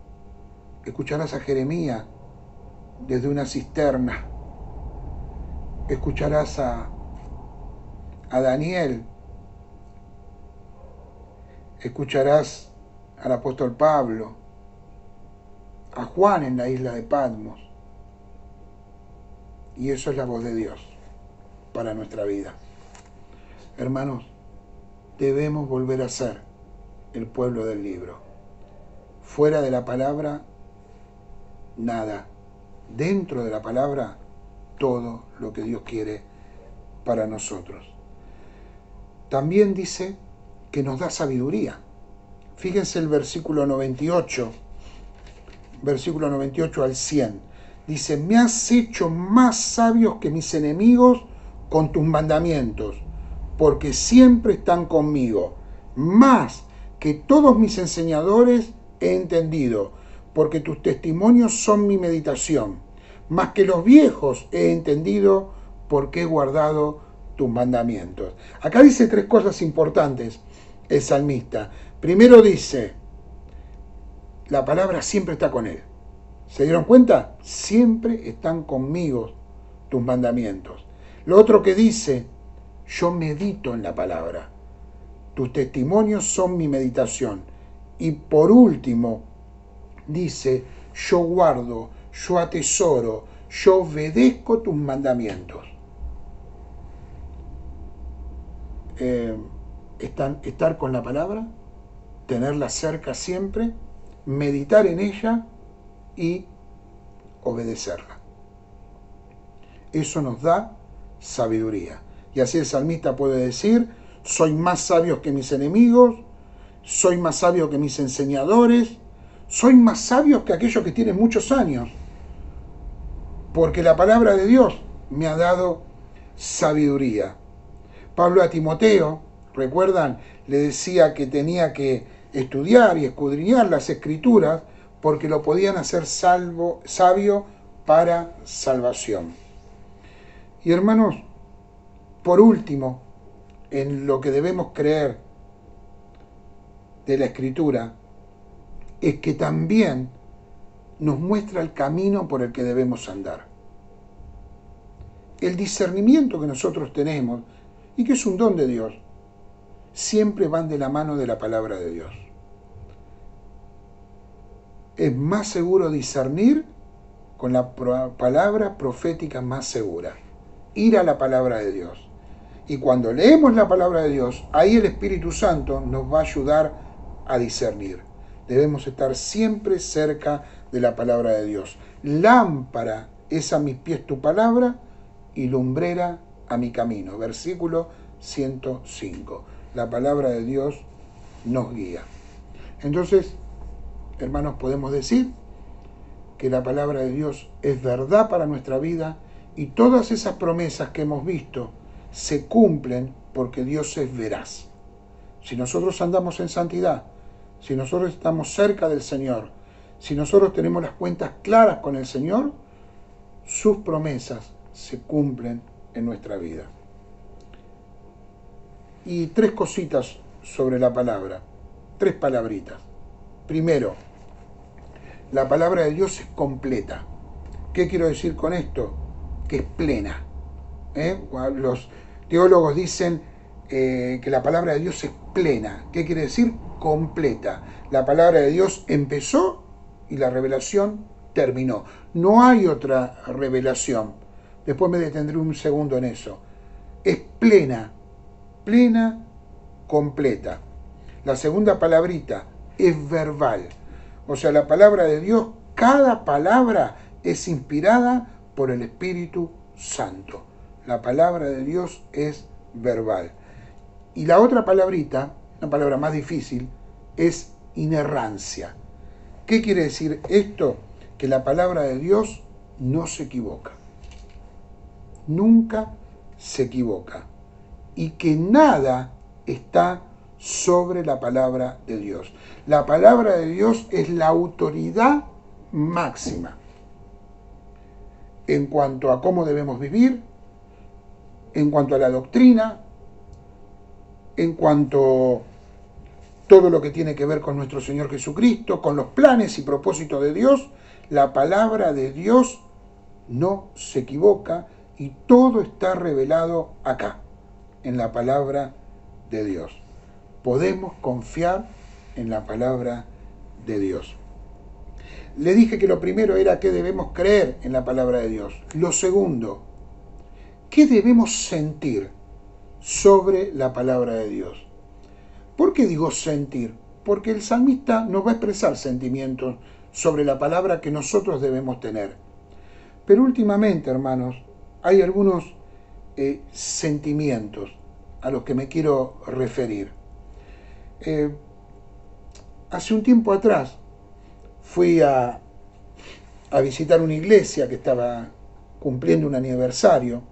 Escucharás a Jeremías desde una cisterna. Escucharás a Daniel. Escucharás al apóstol Pablo, a Juan en la isla de Patmos. Y eso es la voz de Dios para nuestra vida. Hermanos, debemos volver a ser el pueblo del libro. Fuera de la palabra, nada. Dentro de la palabra, todo lo que Dios quiere para nosotros. También dice que nos da sabiduría. Fíjense el versículo 98 al 100. Dice, me has hecho más sabios que mis enemigos con tus mandamientos, porque siempre están conmigo. Más que todos mis enseñadores he entendido, porque tus testimonios son mi meditación. Más que los viejos he entendido, porque he guardado tus mandamientos. Acá dice tres cosas importantes el salmista. Primero dice, la palabra siempre está con él. ¿Se dieron cuenta? Siempre están conmigo tus mandamientos. Lo otro que dice, yo medito en la palabra. Tus testimonios son mi meditación. Y por último, dice, yo guardo, yo atesoro, yo obedezco tus mandamientos. Estar con la palabra, tenerla cerca siempre, meditar en ella y obedecerla. Eso nos da sabiduría. Y así el salmista puede decir, soy más sabio que mis enemigos, soy más sabio que mis enseñadores, soy más sabio que aquellos que tienen muchos años, porque la palabra de Dios me ha dado sabiduría. Pablo a Timoteo, ¿recuerdan? Le decía que tenía que estudiar y escudriñar las Escrituras porque lo podían hacer sabio para salvación. Y hermanos, por último, en lo que debemos creer de la Escritura, es que también nos muestra el camino por el que debemos andar. El discernimiento que nosotros tenemos, y que es un don de Dios, siempre van de la mano de la palabra de Dios. Es más seguro discernir con la palabra profética más segura. Ir a la palabra de Dios. Y cuando leemos la palabra de Dios, ahí el Espíritu Santo nos va a ayudar a discernir. Debemos estar siempre cerca de la palabra de Dios. Lámpara es a mis pies tu palabra y lumbrera a mi camino. Versículo 105. La palabra de Dios nos guía. Entonces, hermanos, podemos decir que la palabra de Dios es verdad para nuestra vida y todas esas promesas que hemos visto se cumplen porque Dios es veraz. Si nosotros andamos en santidad, si nosotros estamos cerca del Señor, si nosotros tenemos las cuentas claras con el Señor, sus promesas se cumplen en nuestra vida. Y tres cositas sobre la palabra, tres palabritas. Primero, la palabra de Dios es completa. ¿Qué quiero decir con esto? Que es plena. Los teólogos dicen que la palabra de Dios es plena. ¿Qué quiere decir? Completa. La palabra de Dios empezó y la revelación terminó. No hay otra revelación. Después me detendré un segundo en eso. Es plena, plena, completa. La segunda palabrita es verbal. O sea, la palabra de Dios, cada palabra es inspirada por el Espíritu Santo. La palabra de Dios es verbal. Y la otra palabrita, una palabra más difícil, es inerrancia. ¿Qué quiere decir esto? Que la palabra de Dios no se equivoca. Nunca se equivoca. Y que nada está sobre la palabra de Dios. La palabra de Dios es la autoridad máxima en cuanto a cómo debemos vivir, en cuanto a la doctrina, en cuanto a todo lo que tiene que ver con nuestro Señor Jesucristo, con los planes y propósitos de Dios. La palabra de Dios no se equivoca y todo está revelado acá, en la palabra de Dios. Podemos confiar en la palabra de Dios. Le dije que lo primero era que debemos creer en la palabra de Dios. Lo segundo, ¿qué debemos sentir sobre la palabra de Dios? ¿Por qué digo sentir? Porque el salmista nos va a expresar sentimientos sobre la palabra que nosotros debemos tener. Pero últimamente, hermanos, hay algunos sentimientos a los que me quiero referir. Hace un tiempo atrás fui a visitar una iglesia que estaba cumpliendo un aniversario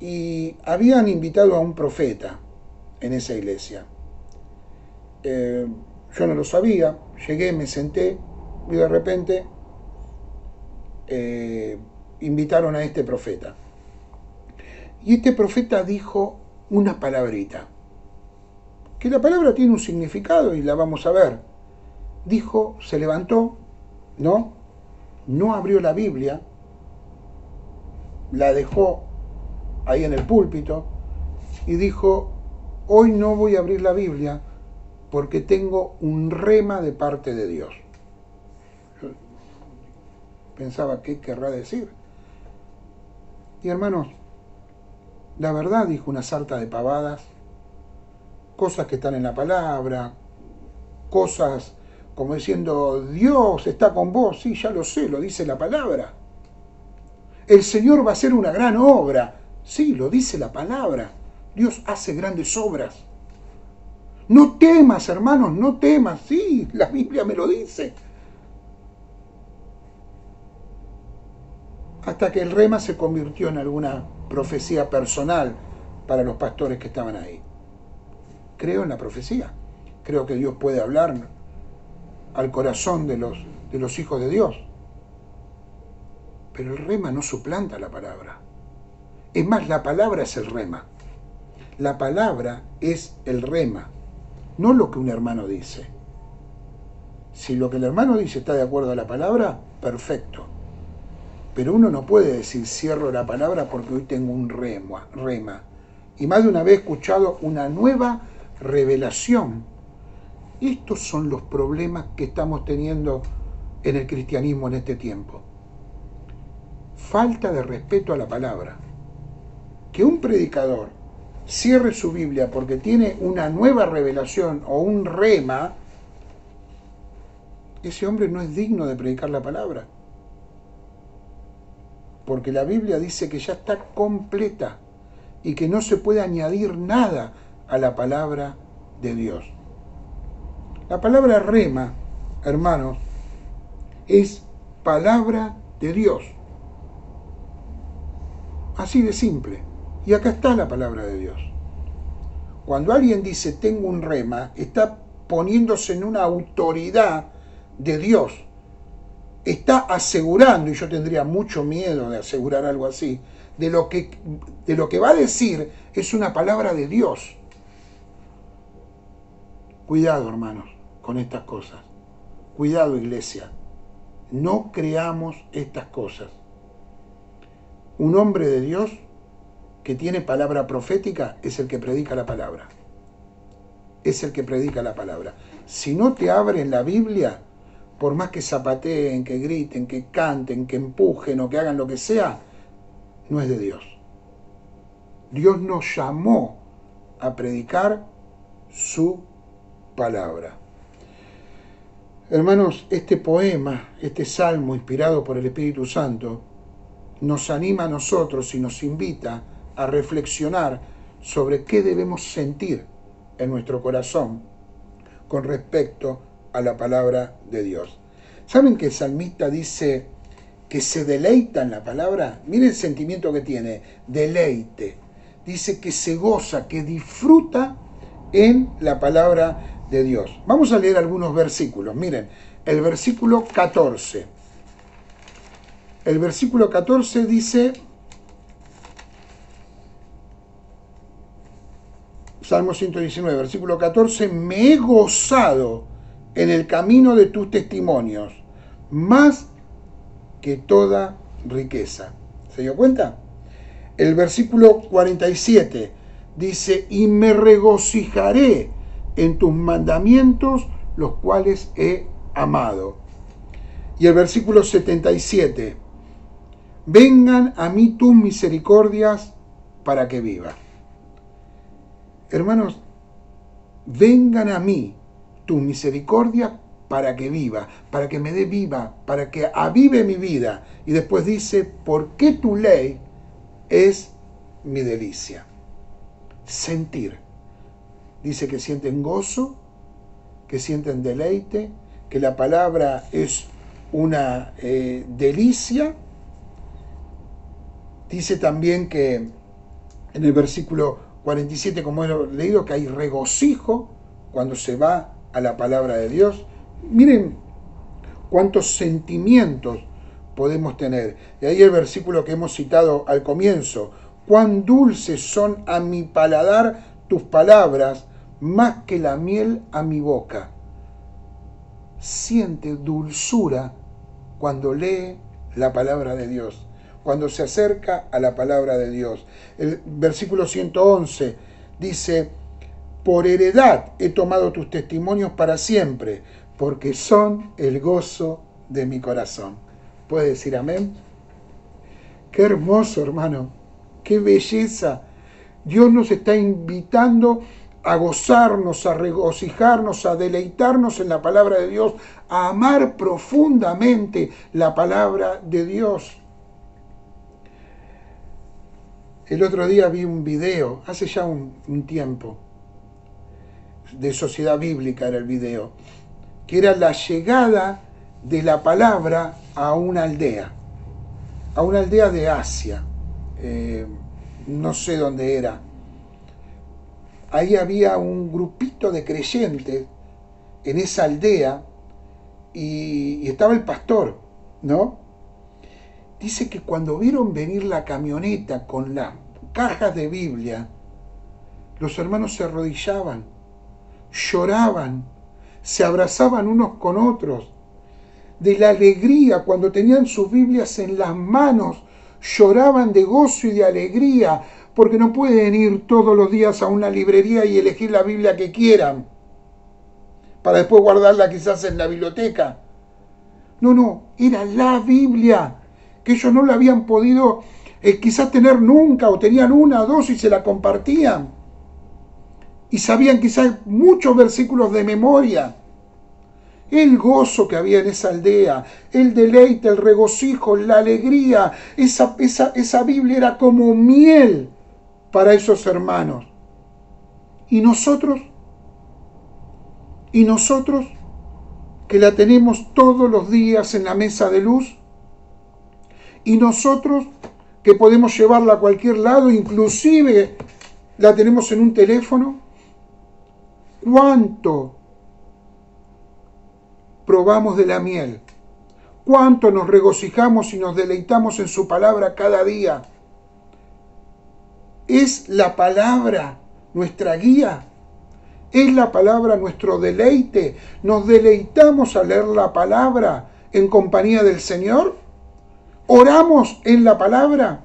y habían invitado a un profeta en esa iglesia. Yo no lo sabía, llegué, me senté y de repente invitaron a este profeta. Y este profeta dijo una palabrita, que la palabra tiene un significado y la vamos a ver. Dijo, se levantó, no abrió la Biblia, la dejó ahí en el púlpito y dijo, hoy no voy a abrir la Biblia porque tengo un rema de parte de Dios. Yo pensaba, ¿qué querrá decir? Y hermanos, la verdad dijo una sarta de pavadas, cosas que están en la palabra, cosas como diciendo, Dios está con vos, sí, ya lo sé, lo dice la palabra. El Señor va a hacer una gran obra, sí, lo dice la palabra. Dios hace grandes obras. No temas, hermanos, no temas, sí, la Biblia me lo dice. Hasta que el rema se convirtió en alguna profecía personal para los pastores que estaban ahí. Creo en la profecía, creo que Dios puede hablar al corazón de los hijos de Dios. Pero el rema no suplanta la palabra. Es más, la palabra es el rema. La palabra es el rema, no lo que un hermano dice. Si lo que el hermano dice está de acuerdo a la palabra, perfecto. Pero uno no puede decir cierro la palabra porque hoy tengo un rema. Y más de una vez he escuchado una nueva revelación. Estos son los problemas que estamos teniendo en el cristianismo en este tiempo. Falta de respeto a la palabra. Que un predicador cierre su Biblia porque tiene una nueva revelación o un rema, ese hombre no es digno de predicar la palabra. Porque la Biblia dice que ya está completa y que no se puede añadir nada a la palabra de Dios. La palabra rema, hermanos, es palabra de Dios. Así de simple. Y acá está la palabra de Dios. Cuando alguien dice tengo un rema, está poniéndose en una autoridad de Dios. Está asegurando, y yo tendría mucho miedo de asegurar algo así, de lo que va a decir es una palabra de Dios. Cuidado, hermanos, con estas cosas. Cuidado, iglesia. No creamos estas cosas. Un hombre de Dios que tiene palabra profética es el que predica la palabra. Es el que predica la palabra. Si no te abren la Biblia, por más que zapateen, que griten, que canten, que empujen o que hagan lo que sea, no es de Dios. Dios nos llamó a predicar su palabra. Hermanos, este poema, este salmo inspirado por el Espíritu Santo, nos anima a nosotros y nos invita a reflexionar sobre qué debemos sentir en nuestro corazón con respecto a la palabra de Dios. ¿Saben que el salmista dice que se deleita en la palabra? Miren el sentimiento que tiene, deleite. Dice que se goza, que disfruta en la palabra de Dios. Vamos a leer algunos versículos. Miren, el versículo 14. El versículo 14 dice, Salmo 119, versículo 14, me he gozado en el camino de tus testimonios, más que toda riqueza. ¿Se dio cuenta? El versículo 47 dice, y me regocijaré en tus mandamientos, los cuales he amado. Y el versículo 77, vengan a mí tus misericordias para que viva. Hermanos, vengan a mí tus misericordias para que viva, para que me dé vida, para que avive mi vida. Y después dice, porque tu ley es mi delicia. Sentir. Dice que sienten gozo, que sienten deleite, que la palabra es una delicia. Dice también que en el versículo 47, como hemos leído, que hay regocijo cuando se va a la palabra de Dios. Miren cuántos sentimientos podemos tener. Y ahí el versículo que hemos citado al comienzo, cuán dulces son a mi paladar tus palabras, más que la miel a mi boca. Siente dulzura cuando lee la palabra de Dios, cuando se acerca a la palabra de Dios. El versículo 111 dice, por heredad he tomado tus testimonios para siempre, porque son el gozo de mi corazón. ¿Puede decir amén? Qué hermoso, hermano, qué belleza. Dios nos está invitando a gozarnos, a regocijarnos, a deleitarnos en la palabra de Dios, a amar profundamente la palabra de Dios. El otro día vi un video, hace ya un tiempo, de Sociedad Bíblica era el video, que era la llegada de la palabra a una aldea de Asia, no sé dónde era. Ahí había un grupito de creyentes en esa aldea y estaba el pastor, ¿no? Dice que cuando vieron venir la camioneta con las cajas de Biblia, los hermanos se arrodillaban, lloraban, se abrazaban unos con otros. De la alegría, cuando tenían sus Biblias en las manos, lloraban de gozo y de alegría, porque no pueden ir todos los días a una librería y elegir la Biblia que quieran, para después guardarla quizás en la biblioteca. No, era la Biblia, que ellos no la habían podido quizás tener nunca, o tenían una o dos y se la compartían. Y sabían quizás muchos versículos de memoria. El gozo que había en esa aldea, el deleite, el regocijo, la alegría, esa Biblia era como miel para esos hermanos. ¿Y nosotros? ¿Y nosotros que la tenemos todos los días en la mesa de luz? ¿Y nosotros que podemos llevarla a cualquier lado, inclusive la tenemos en un teléfono? ¿Cuánto probamos de la miel? ¿Cuánto nos regocijamos y nos deleitamos en su palabra cada día? ¿Es la palabra nuestra guía? ¿Es la palabra nuestro deleite? ¿Nos deleitamos al leer la palabra en compañía del Señor? ¿Oramos en la palabra?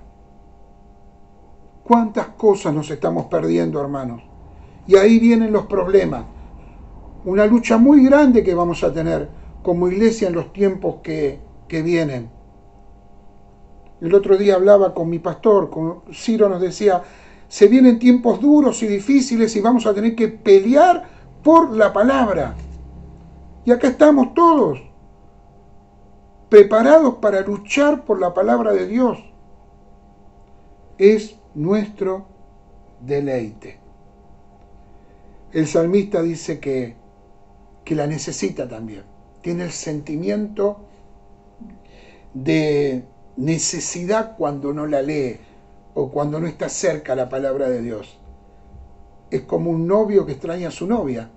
¿Cuántas cosas nos estamos perdiendo, hermanos? Y ahí vienen los problemas. Una lucha muy grande que vamos a tener como iglesia en los tiempos que vienen. El otro día hablaba con mi pastor, con Ciro, nos decía, se vienen tiempos duros y difíciles y vamos a tener que pelear por la palabra. Y acá estamos todos, preparados para luchar por la palabra de Dios. Es nuestro deleite. El salmista dice que la necesita también. Tiene el sentimiento de necesidad cuando no la lee o cuando no está cerca la palabra de Dios. Es como un novio que extraña a su novia.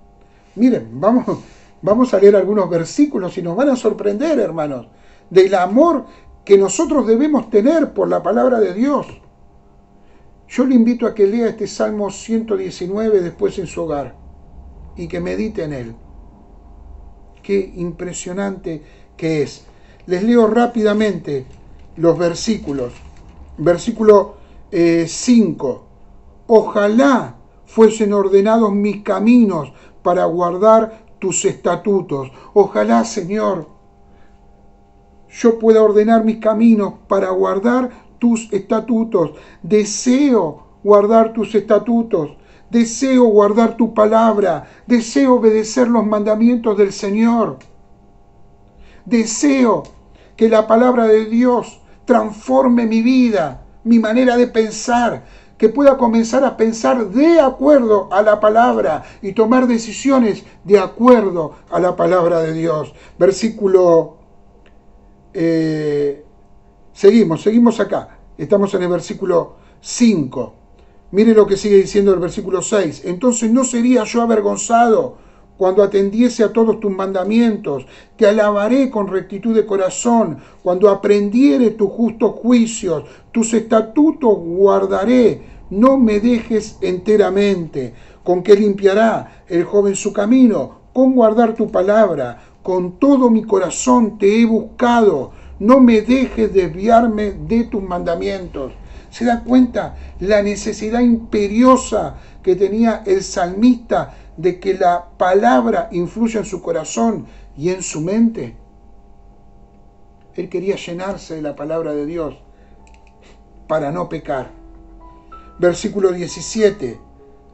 Miren, vamos a leer algunos versículos y nos van a sorprender, hermanos, del amor que nosotros debemos tener por la palabra de Dios. Yo le invito a que lea este Salmo 119 después en su hogar y que medite en él. Qué impresionante que es. Les leo rápidamente los versículos. Versículo 5. Ojalá fuesen ordenados mis caminos para guardar tus estatutos. Ojalá, Señor, yo pueda ordenar mis caminos para guardar tus estatutos. Deseo guardar tus estatutos. Deseo guardar tu palabra. Deseo obedecer los mandamientos del Señor. Deseo que la palabra de Dios transforme mi vida, mi manera de pensar, que pueda comenzar a pensar de acuerdo a la palabra y tomar decisiones de acuerdo a la palabra de Dios. Versículo... Seguimos acá. Estamos en el versículo 5. Mire lo que sigue diciendo el versículo 6. Entonces no sería yo avergonzado cuando atendiese a todos tus mandamientos. Te alabaré con rectitud de corazón cuando aprendiere tus justos juicios. Tus estatutos guardaré, no me dejes enteramente. ¿Con qué limpiará el joven su camino? Con guardar tu palabra. Con todo mi corazón te he buscado. No me dejes desviarme de tus mandamientos. ¿Se da cuenta la necesidad imperiosa que tenía el salmista de que la palabra influya en su corazón y en su mente? Él quería llenarse de la palabra de Dios para no pecar. Versículo 17.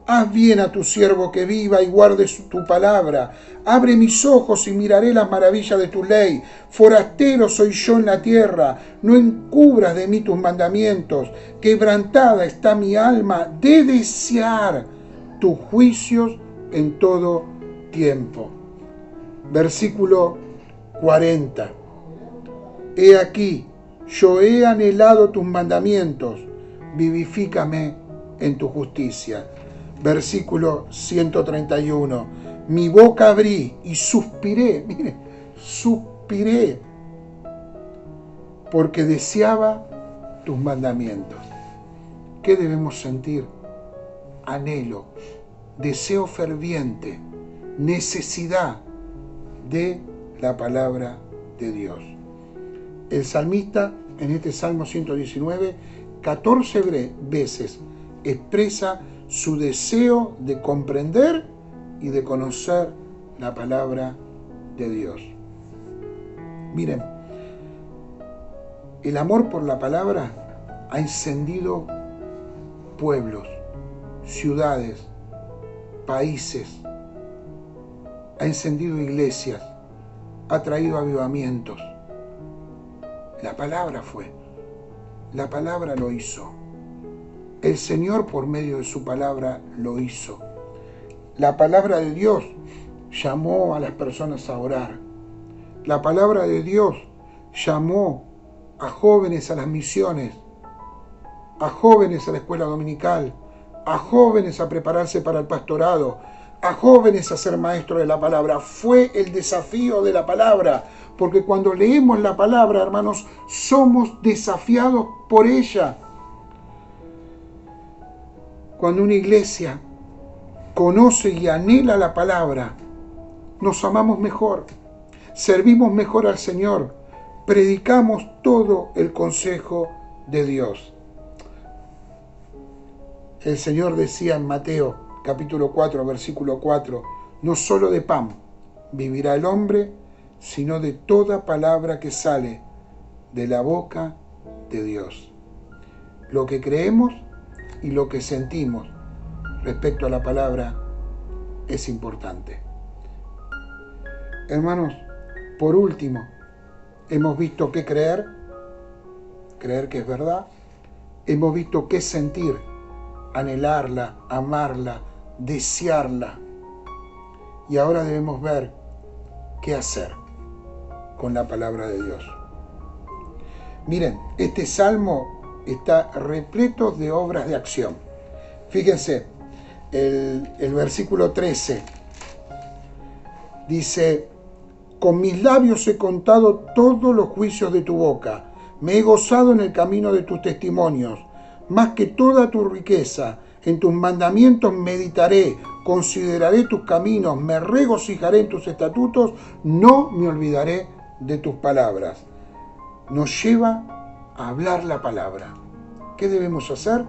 Haz bien a tu siervo que viva y guarde tu palabra. Abre mis ojos y miraré las maravillas de tu ley. Forastero soy yo en la tierra. No encubras de mí tus mandamientos. Quebrantada está mi alma de desear tus juicios en todo tiempo. Versículo 40. He aquí, yo he anhelado tus mandamientos. Vivifícame en tu justicia. Versículo 131. Mi boca abrí y suspiré, mire, suspiré, porque deseaba tus mandamientos. ¿Qué debemos sentir? Anhelo, deseo ferviente, necesidad de la palabra de Dios. El salmista, en este Salmo 119, 14 veces expresa su deseo de comprender y de conocer la palabra de Dios. Miren, el amor por la palabra ha encendido pueblos, ciudades, países, ha encendido iglesias, ha traído avivamientos. La palabra fue, la palabra lo hizo. El Señor por medio de su palabra lo hizo. La palabra de Dios llamó a las personas a orar. La palabra de Dios llamó a jóvenes a las misiones, a jóvenes a la escuela dominical, a jóvenes a prepararse para el pastorado, a jóvenes a ser maestros de la palabra. Fue el desafío de la palabra, porque cuando leemos la palabra, hermanos, somos desafiados por ella. Cuando una iglesia conoce y anhela la palabra, nos amamos mejor, servimos mejor al Señor, predicamos todo el consejo de Dios. El Señor decía en Mateo capítulo 4, versículo 4, no solo de pan vivirá el hombre, sino de toda palabra que sale de la boca de Dios. Lo que creemos y lo que sentimos respecto a la palabra es importante. Hermanos, por último, hemos visto qué creer que es verdad. Hemos visto qué sentir, anhelarla, amarla, desearla. Y ahora debemos ver qué hacer con la palabra de Dios. Miren, este salmo está repleto de obras de acción. Fíjense, el versículo 13 dice: con mis labios he contado todos los juicios de tu boca, me he gozado en el camino de tus testimonios, más que toda tu riqueza, en tus mandamientos meditaré, consideraré tus caminos, me regocijaré en tus estatutos, no me olvidaré de tus palabras. Nos lleva a hablar la palabra. ¿Qué debemos hacer?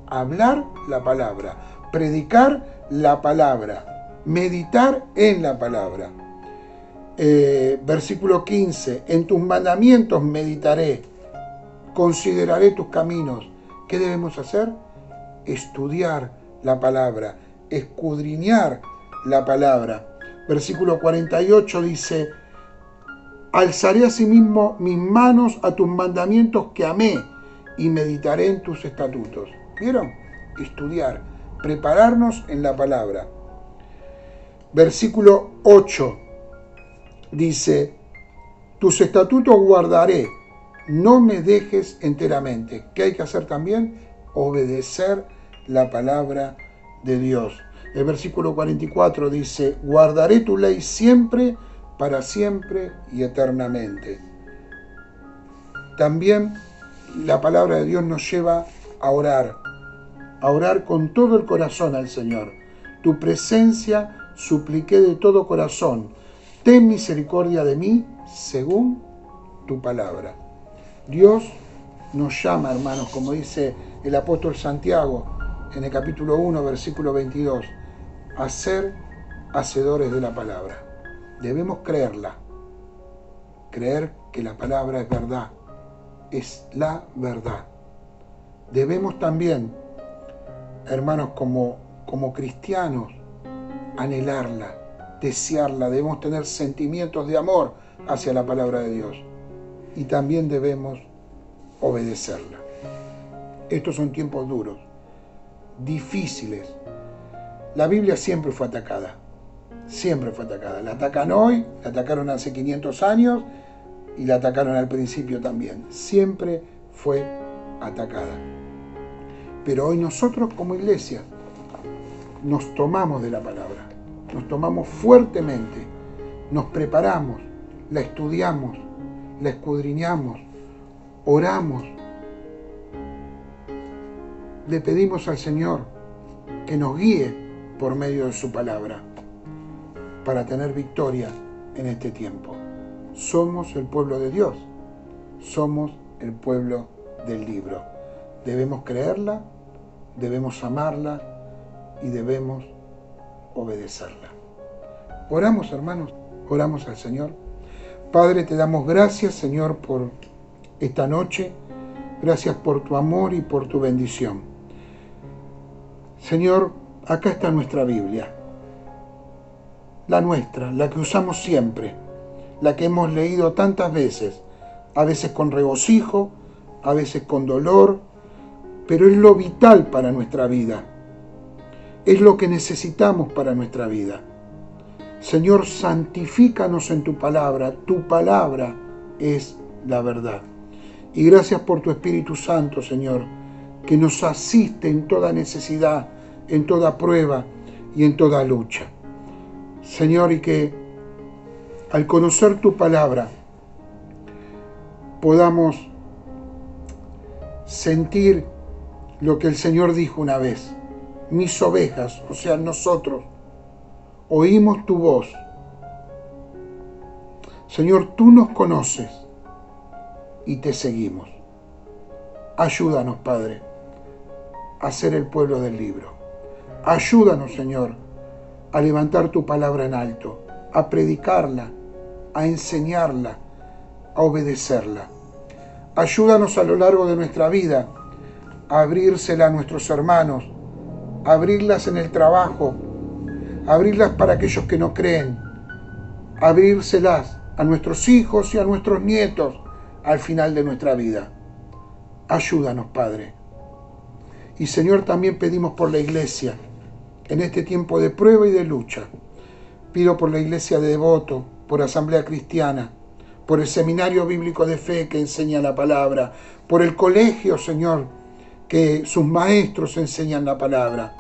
Hablar la palabra, predicar la palabra, meditar en la palabra. Versículo 15, en tus mandamientos meditaré, consideraré tus caminos. ¿Qué debemos hacer? Estudiar la palabra, escudriñar la palabra. Versículo 48 dice: alzaré asimismo mis manos a tus mandamientos que amé y meditaré en tus estatutos. ¿Vieron? Estudiar, prepararnos en la palabra. Versículo 8 dice: tus estatutos guardaré, no me dejes enteramente. ¿Qué hay que hacer también? Obedecer la palabra de Dios. El versículo 44 dice: guardaré tu ley siempre, para siempre y eternamente. También la palabra de Dios nos lleva a orar con todo el corazón al Señor. Tu presencia supliqué de todo corazón. Ten misericordia de mí según tu palabra. Dios nos llama, hermanos, como dice el apóstol Santiago en el capítulo 1, versículo 22, a ser hacedores de la palabra. Debemos creerla, creer que la palabra es verdad, es la verdad. Debemos también, hermanos, como cristianos, anhelarla, desearla. Debemos tener sentimientos de amor hacia la palabra de Dios y también debemos obedecerla. Estos son tiempos duros, difíciles. La Biblia siempre fue atacada, siempre fue atacada. La atacan hoy, la atacaron hace 500 años y la atacaron al principio también. Siempre fue atacada. Pero hoy nosotros como iglesia nos tomamos de la palabra, nos tomamos fuertemente, nos preparamos, la estudiamos, la escudriñamos, oramos, le pedimos al Señor que nos guíe por medio de su palabra para tener victoria en este tiempo. Somos el pueblo de Dios, somos el pueblo del libro. Debemos creerla, debemos amarla y debemos obedecerla. Oramos, hermanos, oramos al Señor. Padre, te damos gracias, Señor, por esta noche. Gracias por tu amor y por tu bendición. Señor, acá está nuestra Biblia. La nuestra, la que usamos siempre, la que hemos leído tantas veces, a veces con regocijo, a veces con dolor, pero es lo vital para nuestra vida. Es lo que necesitamos para nuestra vida. Señor, santifícanos en tu palabra es la verdad. Y gracias por tu Espíritu Santo, Señor, que nos asiste en toda necesidad, en toda prueba y en toda lucha. Señor, y que al conocer tu palabra podamos sentir lo que el Señor dijo una vez: mis ovejas, o sea, nosotros, oímos tu voz. Señor, tú nos conoces y te seguimos. Ayúdanos, Padre, a ser el pueblo del libro. Ayúdanos, Señor, a levantar tu palabra en alto, a predicarla, a enseñarla, a obedecerla. Ayúdanos a lo largo de nuestra vida a abrírsela a nuestros hermanos, a abrirlas en el trabajo, abrirlas para aquellos que no creen, abrírselas a nuestros hijos y a nuestros nietos al final de nuestra vida. Ayúdanos, Padre. Y Señor, también pedimos por la iglesia, en este tiempo de prueba y de lucha. Pido por la iglesia de Devoto, por Asamblea Cristiana, por el Seminario Bíblico de Fe que enseña la palabra, por el colegio, Señor, que sus maestros enseñan la palabra.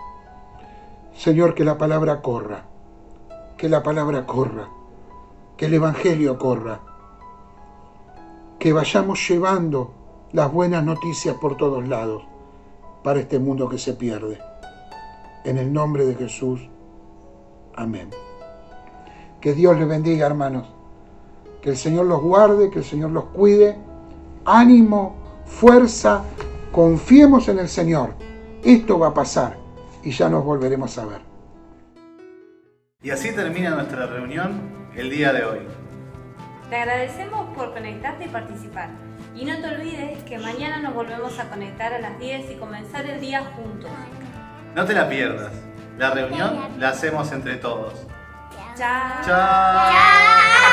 Señor, que la palabra corra, que la palabra corra, que el Evangelio corra, que vayamos llevando las buenas noticias por todos lados para este mundo que se pierde. En el nombre de Jesús. Amén. Que Dios les bendiga, hermanos. Que el Señor los guarde, que el Señor los cuide. Ánimo, fuerza, confiemos en el Señor. Esto va a pasar y ya nos volveremos a ver. Y así termina nuestra reunión el día de hoy. Te agradecemos por conectarte y participar. Y no te olvides que mañana nos volvemos a conectar a las 10 y comenzar el día juntos. No te la pierdas. La reunión la hacemos entre todos. Chao. Chao.